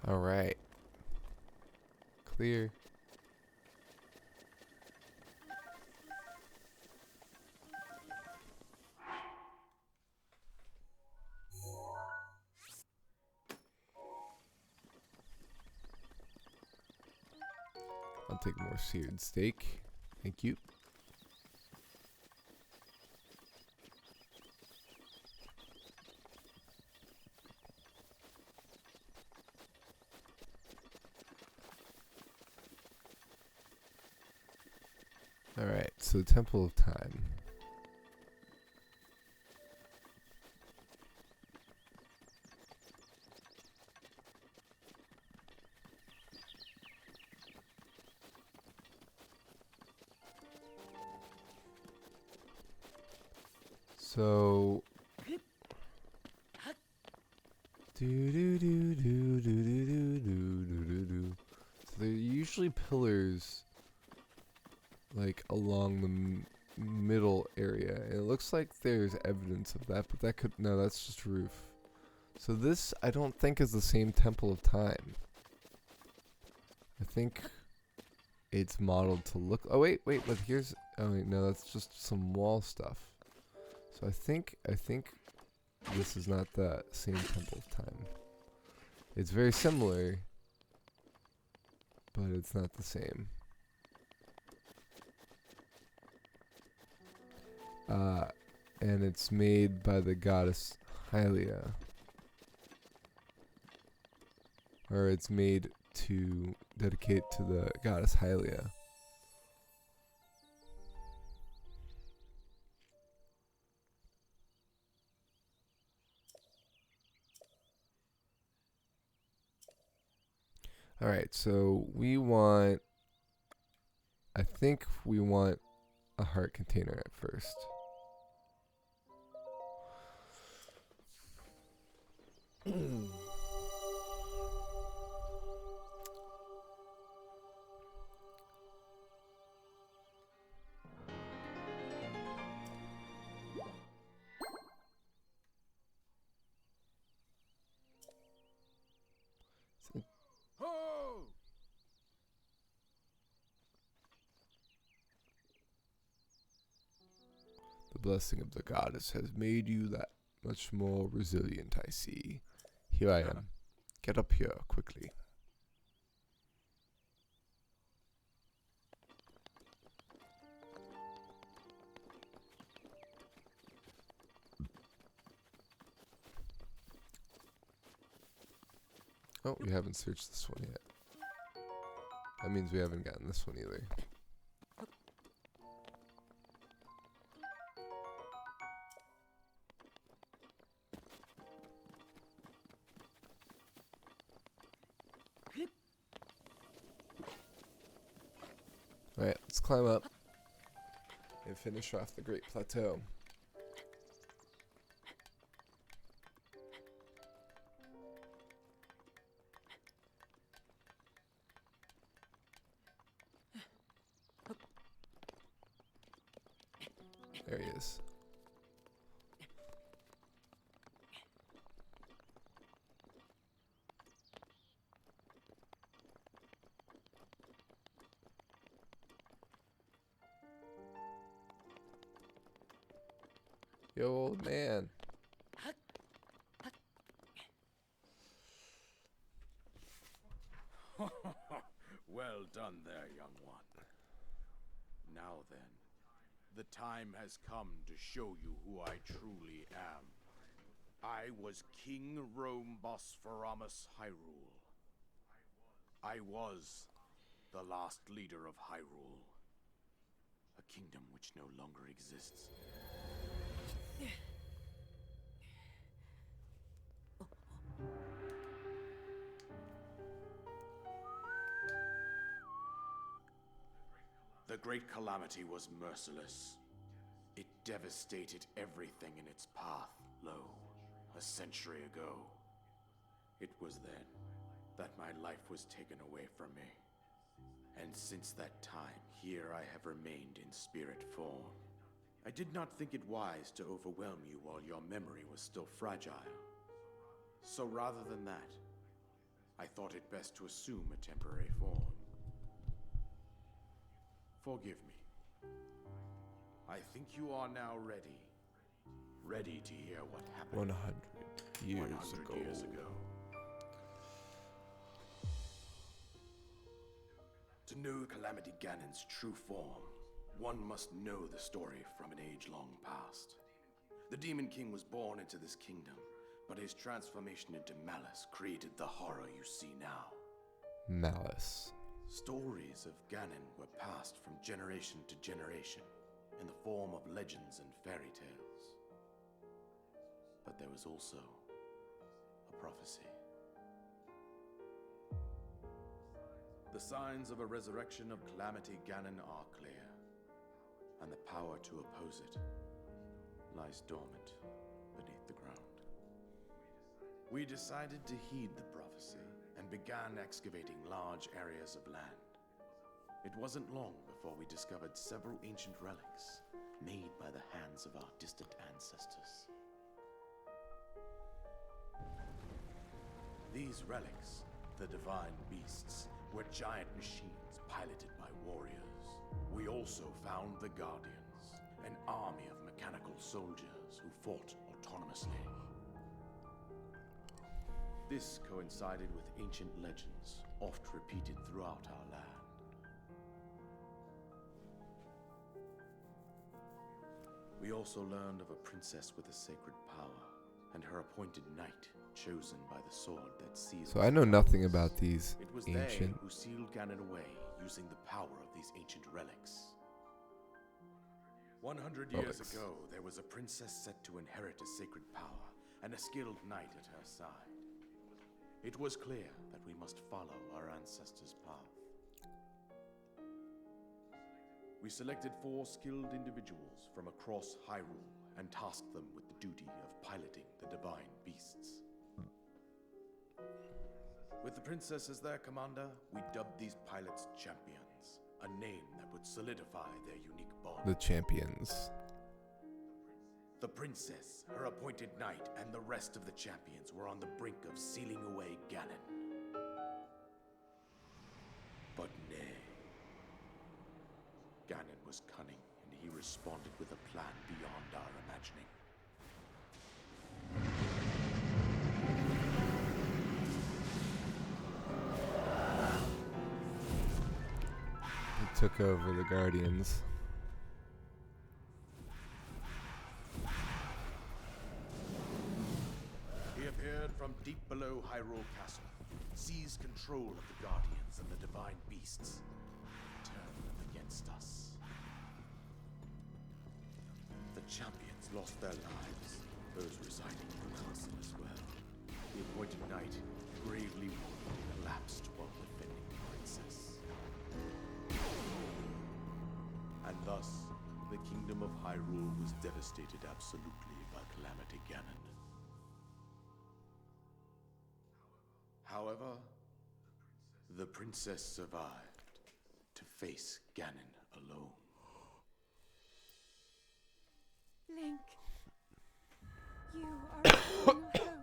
[SPEAKER 1] Alright. Clear. I'll take more seared steak. Thank you. Alright, so Temple of Time. So so they're usually pillars like along the middle area, and it looks like there's evidence of that, but that could no, that's just roof. So this I don't think is the same Temple of Time. I think it's modeled to look. Oh wait, but here's. Oh wait, no, that's just some wall stuff. So I think this is not the same Temple of Time. It's very similar, but it's not the same. And it's made by the goddess Hylia. Or it's made to dedicate to the goddess Hylia. Alright, so I think we want a heart container at first. The blessing of the goddess has made you that much more resilient, I see. Here I am. Get up here, quickly. Oh, we haven't searched this one yet. That means we haven't gotten this one either. Alright, let's climb up and finish off the Great Plateau. There he is. Yo, old man.
[SPEAKER 2] Well done there, young one. Now then, the time has come to show you who I truly am. I was King Rome Bosphorus Hyrule. I was the last leader of Hyrule, a kingdom which no longer exists. The Great Calamity was merciless. It devastated everything in its path, lo, a century ago. It was then that my life was taken away from me. And since that time, here I have remained in spirit form. I did not think it wise to overwhelm you while your memory was still fragile. So rather than that, I thought it best to assume a temporary form. Forgive me. I think you are now ready. Ready to hear what happened
[SPEAKER 1] 100 years
[SPEAKER 2] 100
[SPEAKER 1] ago.
[SPEAKER 2] years ago. To know Calamity Ganon's true form, one must know the story from an age long past. The Demon King was born into this kingdom, but his transformation into malice created the horror you see now.
[SPEAKER 1] Malice.
[SPEAKER 2] Stories of Ganon were passed from generation to generation in the form of legends and fairy tales. But there was also a prophecy. The signs of a resurrection of Calamity Ganon are clear, and the power to oppose it lies dormant beneath the ground. We decided to heed the prophecy and began excavating large areas of land. It wasn't long before we discovered several ancient relics made by the hands of our distant ancestors. These relics, the divine beasts, were giant machines piloted by warriors. We also found the Guardians, an army of mechanical soldiers who fought autonomously. This coincided with ancient legends, oft repeated throughout our land. We also learned of a princess with a sacred power, and her appointed knight, chosen by the sword that sealed.
[SPEAKER 1] So I know nothing about these
[SPEAKER 2] It was
[SPEAKER 1] ancient.
[SPEAKER 2] they who sealed Ganon away using the power of these ancient relics. 100 years
[SPEAKER 1] Relics.
[SPEAKER 2] ago, there was a princess set to inherit a sacred power, and a skilled knight at her side. It was clear that we must follow our ancestors' path. We selected 4 skilled individuals from across Hyrule and tasked them with the duty of piloting the divine beasts. With the princess as their commander, we dubbed these pilots champions, a name that would solidify their unique bond.
[SPEAKER 1] The champions.
[SPEAKER 2] The princess, her appointed knight, and the rest of the champions were on the brink of sealing away Ganon. But nay. Ganon was cunning, and he responded with a plan beyond our imagining.
[SPEAKER 1] He took over the Guardians.
[SPEAKER 2] He appeared from deep below Hyrule Castle, seize control of the Guardians and the Divine Beasts, turn them against us. The champions lost their lives, those residing in the castle as well. The appointed knight, gravely wounded, collapsed while defending the princess. And thus, the kingdom of Hyrule was devastated absolutely by Calamity Ganon. However, the princess survived to face Ganon alone.
[SPEAKER 3] Link, you are our final hope.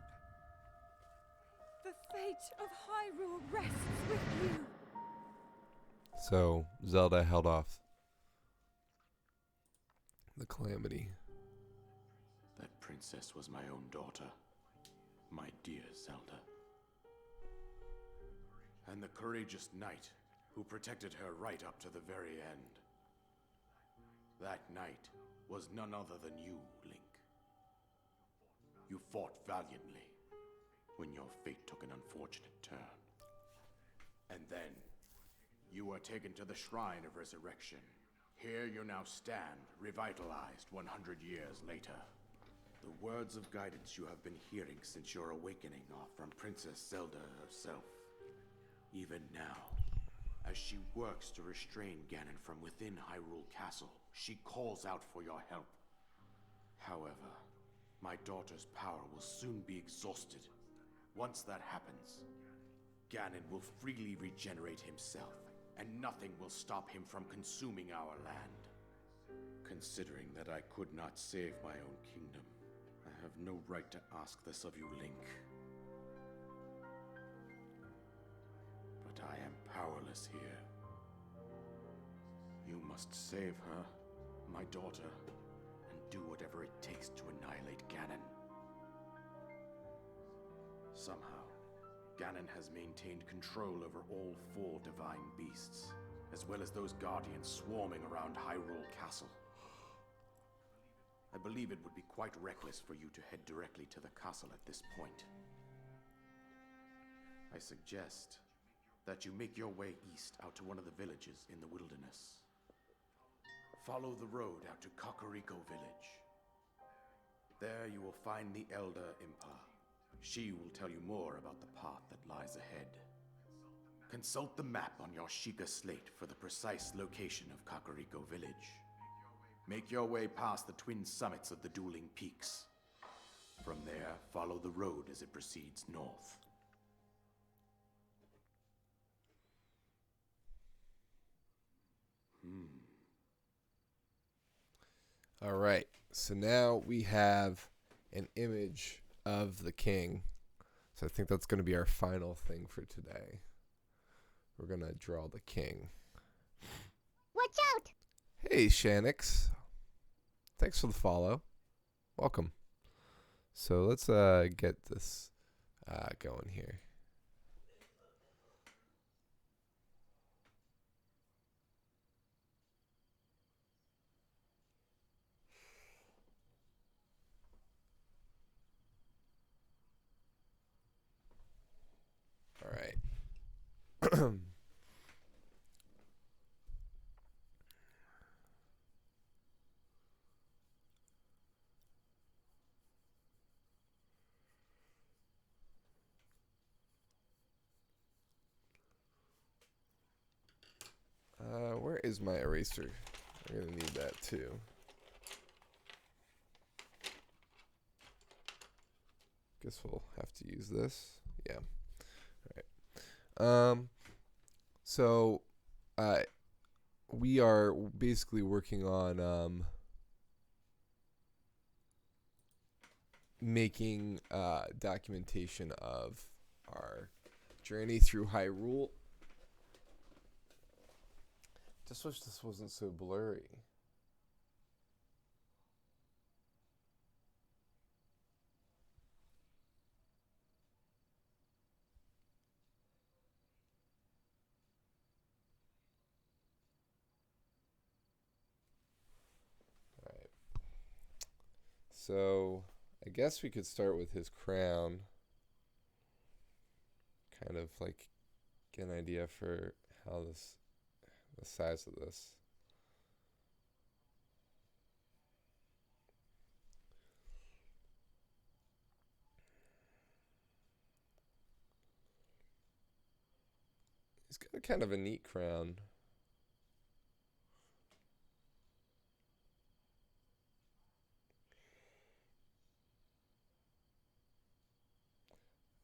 [SPEAKER 3] The fate of Hyrule rests with you.
[SPEAKER 1] So Zelda held off the calamity.
[SPEAKER 2] That princess was my own daughter, my dear Zelda. And the courageous knight who protected her right up to the very end. That knight was none other than you, Link. You fought valiantly when your fate took an unfortunate turn. And then, you were taken to the Shrine of Resurrection. Here you now stand, revitalized 100 years later. The words of guidance you have been hearing since your awakening are from Princess Zelda herself. Even now, as she works to restrain Ganon from within Hyrule Castle, she calls out for your help. However, my daughter's power will soon be exhausted. Once that happens, Ganon will freely regenerate himself, and nothing will stop him from consuming our land. Considering that I could not save my own kingdom, I have no right to ask this of you, Link. But I am powerless here. You must save her, my daughter, and do whatever it takes to annihilate Ganon. Somehow, Ganon has maintained control over all 4 divine beasts, as well as those guardians swarming around Hyrule Castle. I believe it would be quite reckless for you to head directly to the castle at this point. I suggest that you make your way east out to one of the villages in the wilderness. Follow the road out to Kakariko Village. There you will find the Elder Impa. She will tell you more about the path that lies ahead. Consult the map on your Sheikah slate for the precise location of Kakariko Village. Make your way past the twin summits of the dueling peaks. From there, follow the road as it proceeds north.
[SPEAKER 1] All right. So now we have an image of the king. So I think that's going to be our final thing for today. We're going to draw the king.
[SPEAKER 4] Watch out!
[SPEAKER 1] Hey, Shanix. Thanks for the follow. Welcome. So let's get this going here. All right. Where is my eraser? I'm going to need that too. Guess we'll have to use this. Yeah. All right. So we are basically working on making documentation of our journey through Hyrule. Just wish this wasn't so blurry. All right. So I guess we could start with his crown. kind of like get an idea for how the size of this. He's got kind of a neat crown.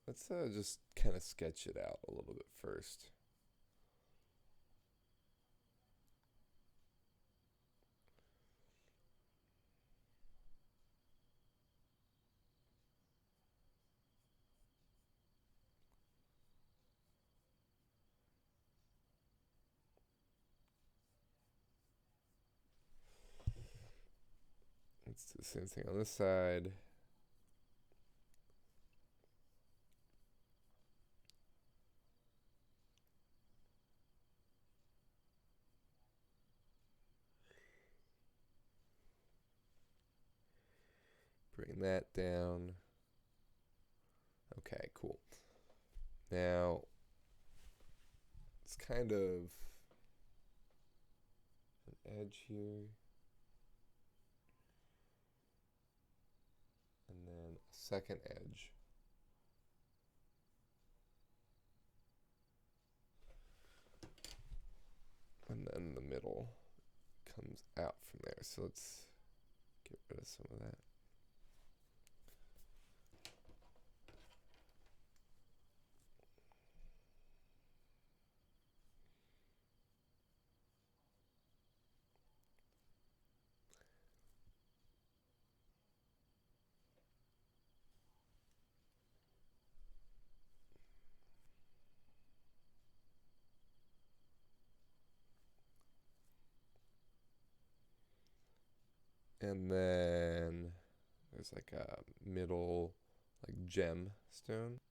[SPEAKER 1] Let's just kind of sketch it out a little bit first. Let's do the same thing on this side. Bring that down. Okay, cool. Now, it's kind of an edge here. And then a second edge. And then the middle comes out from there. So let's get rid of some of that. And then there's like a middle like gem stone.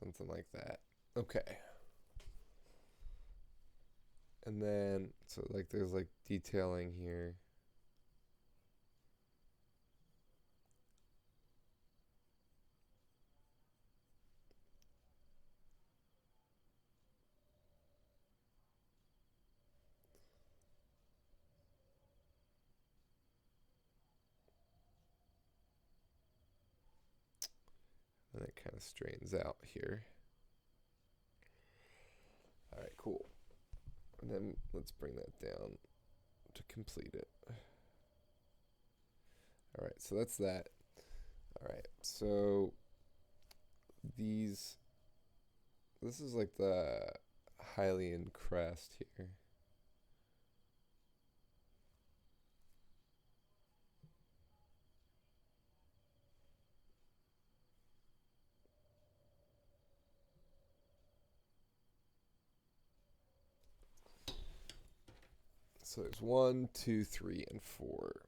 [SPEAKER 1] Something like that. Okay. And then, so like there's like detailing here. And it kind of straightens out here. All right, cool. And then let's bring that down to complete it. All right, so that's that. All right, so this is like the Hylian crest here. So there's 1, 2, 3, and 4.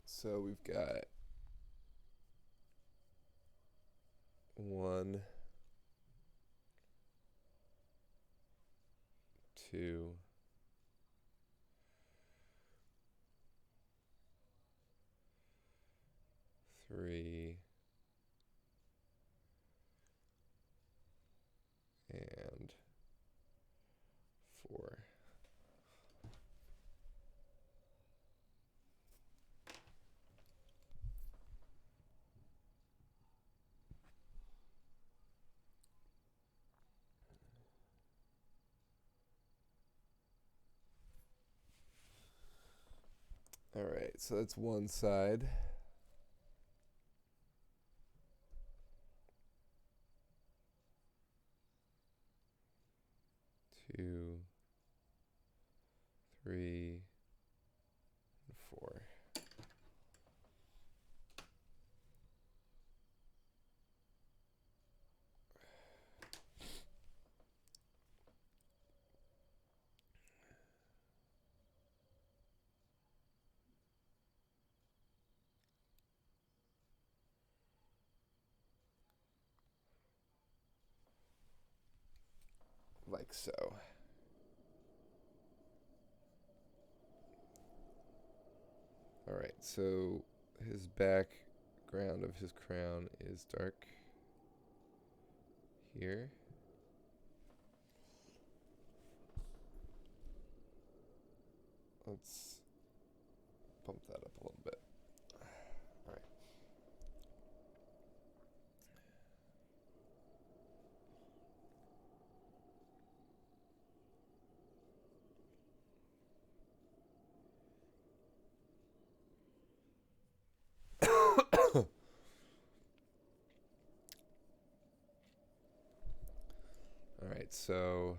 [SPEAKER 1] So we've got 1, 2, 3, and 4. All right, so that's one side. Two, 3, and 4. like so. Alright, so his background of his crown is dark here. Let's bump that up a little bit. Alright. Alright, so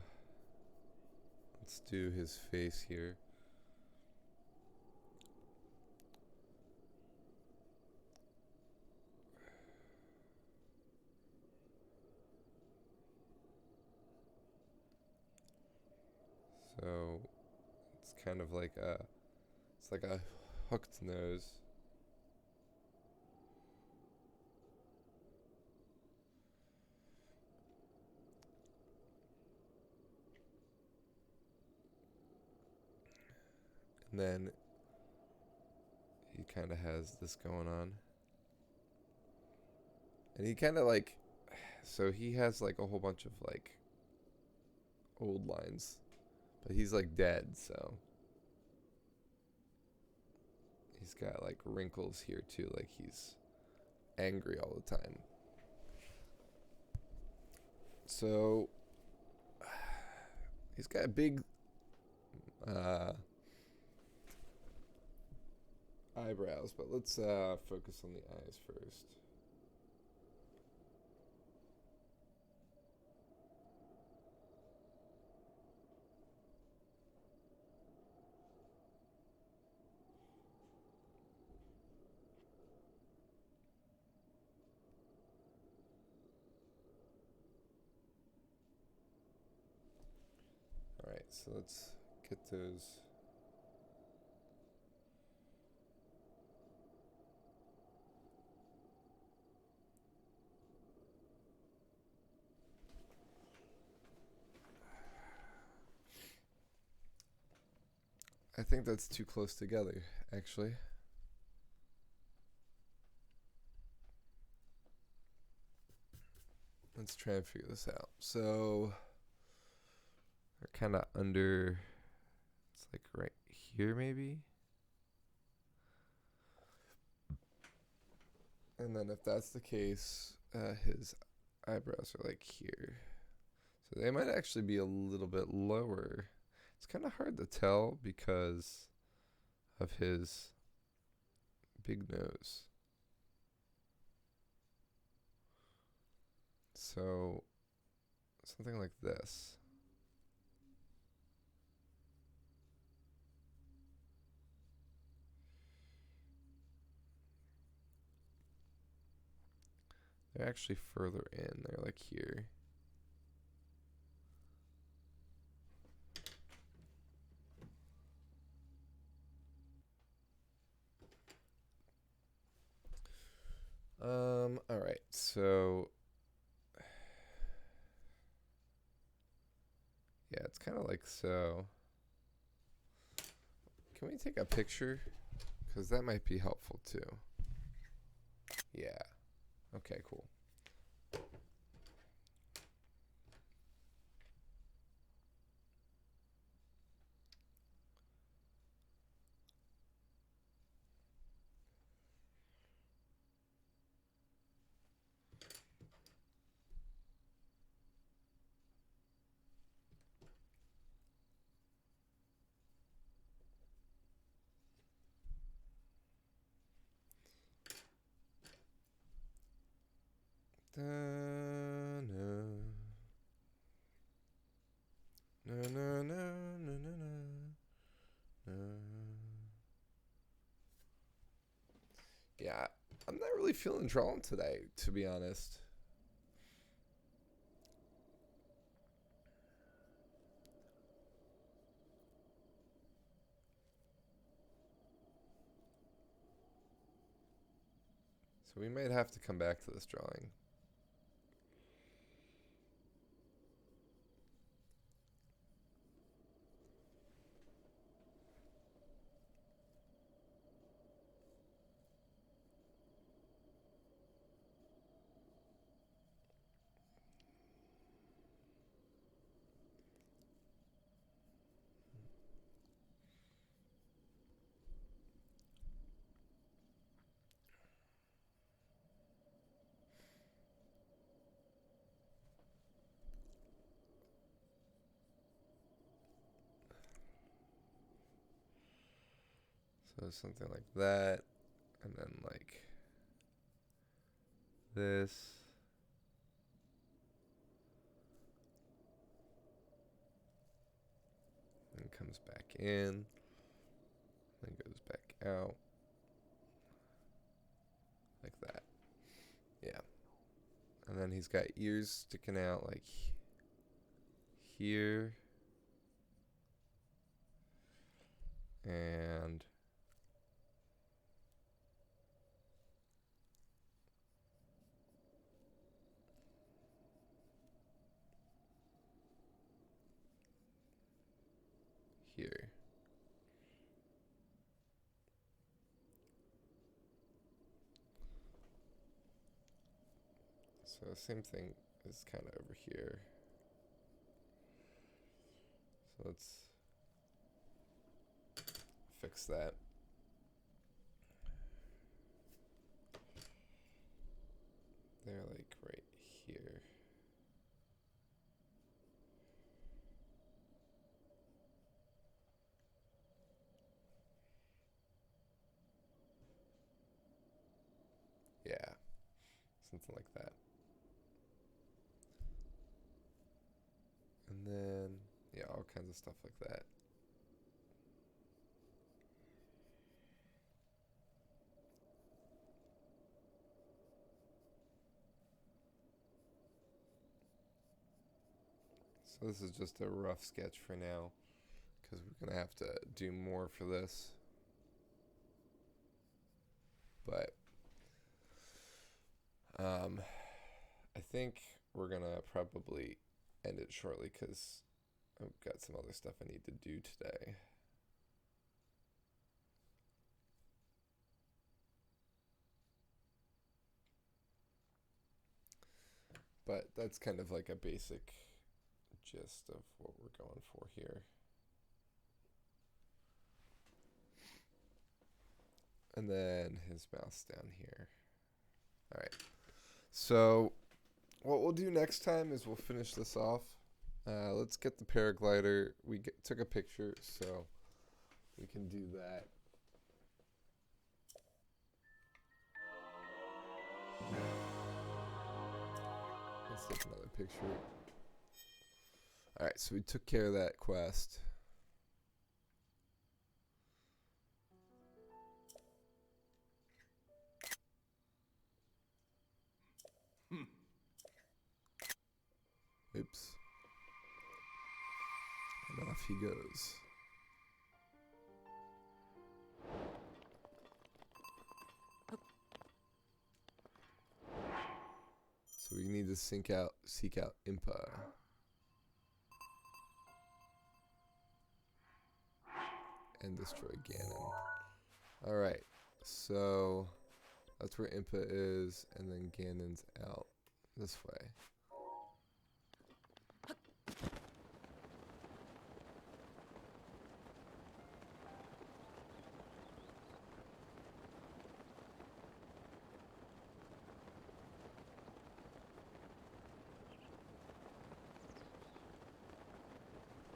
[SPEAKER 1] let's do his face here. So it's kind of like it's like a hooked nose. And then he kind of has this going on. And he kind of like, so he has like a whole bunch of like old lines, but he's like dead, so he's got like wrinkles here too, like he's angry all the time. So he's got big eyebrows, but let's focus on the eyes first. Alright, so let's get those. I think that's too close together, actually. Let's try and figure this out. So they're kind of under, it's like right here maybe. And then if that's the case, his eyebrows are like here. So they might actually be a little bit lower. It's kind of hard to tell because of his big nose. So something like this. They're actually further in. They're like here. All right. So yeah, it's kind of like so. Can we take a picture? Because that might be helpful too. Yeah. Okay, cool. No, no, no, no, no, no. Yeah, I'm not really feeling drawn today, to be honest. So we might have to come back to this drawing. So something like that. And then like this. And comes back in. Then goes back out. Like that. Yeah. And then he's got ears sticking out like here. And here. So same thing is kind of over here. So let's fix that. They're like right here. Yeah, something like that. And then, yeah, all kinds of stuff like that. So this is just a rough sketch for now, because we're gonna have to do more for this. But I think we're gonna probably end it shortly because I've got some other stuff I need to do today. But that's kind of like a basic gist of what we're going for here. And then his mouth's down here. All right. So what we'll do next time is we'll finish this off. Let's get the paraglider. We took a picture, so we can do that. Let's take another picture. All right, so we took care of that quest. Oops. And off he goes. So we need to seek out Impa. And destroy Ganon. Alright, so that's where Impa is, and then Ganon's out this way.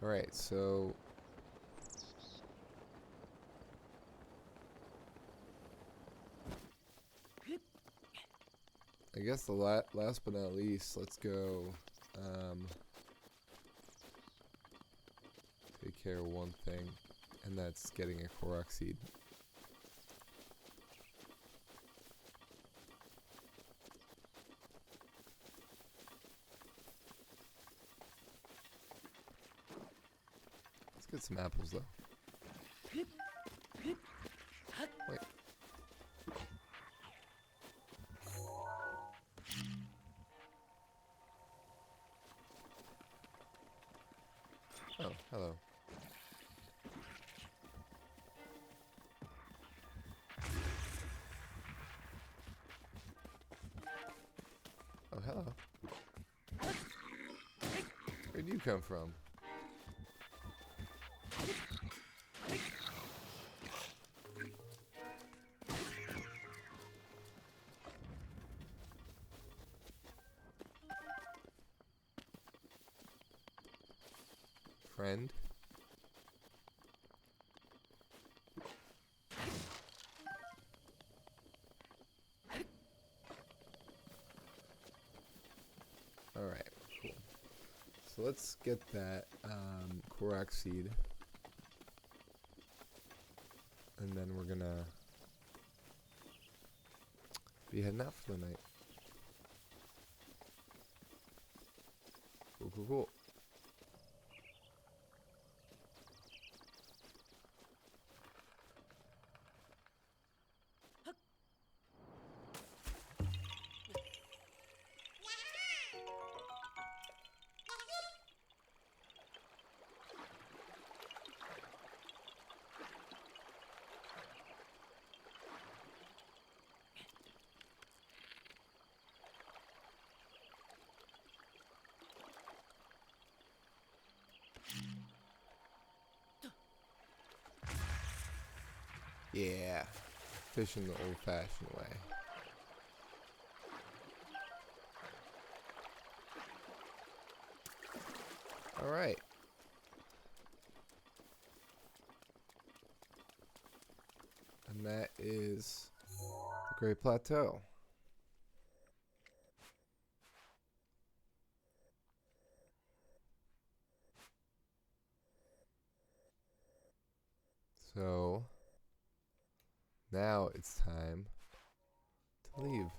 [SPEAKER 1] Alright, so I guess the last but not least, let's go take care of one thing, and that's getting a Korok seed. Let's get some apples though. Wait. Oh, hello. Oh, hello. Where'd you come from? Friend? Alright, cool. So let's get that Korak seed. And then we're gonna be heading out for the night. Cool, cool, cool. Yeah, fishing the old-fashioned way. All right. And that is the Great Plateau. So now it's time to leave.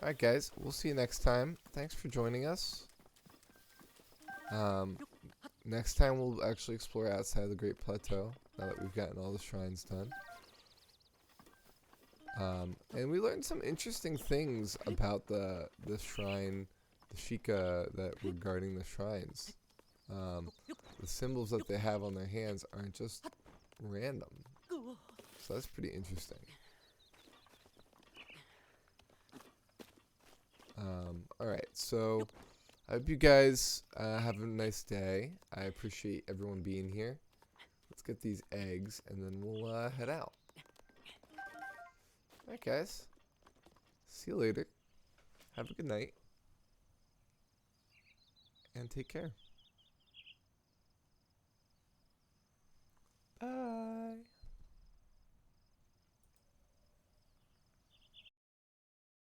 [SPEAKER 1] Alright guys, we'll see you next time. Thanks for joining us. Next time we'll actually explore outside the Great Plateau, now that we've gotten all the shrines done. And we learned some interesting things about the shrine, the Sheikah that were guarding the shrines. The symbols that they have on their hands aren't just random. So that's pretty interesting. Alright, so I hope you guys have a nice day. I appreciate everyone being here. Let's get these eggs and then we'll head out. Alright guys, see you later. Have a good night. And take care. Bye.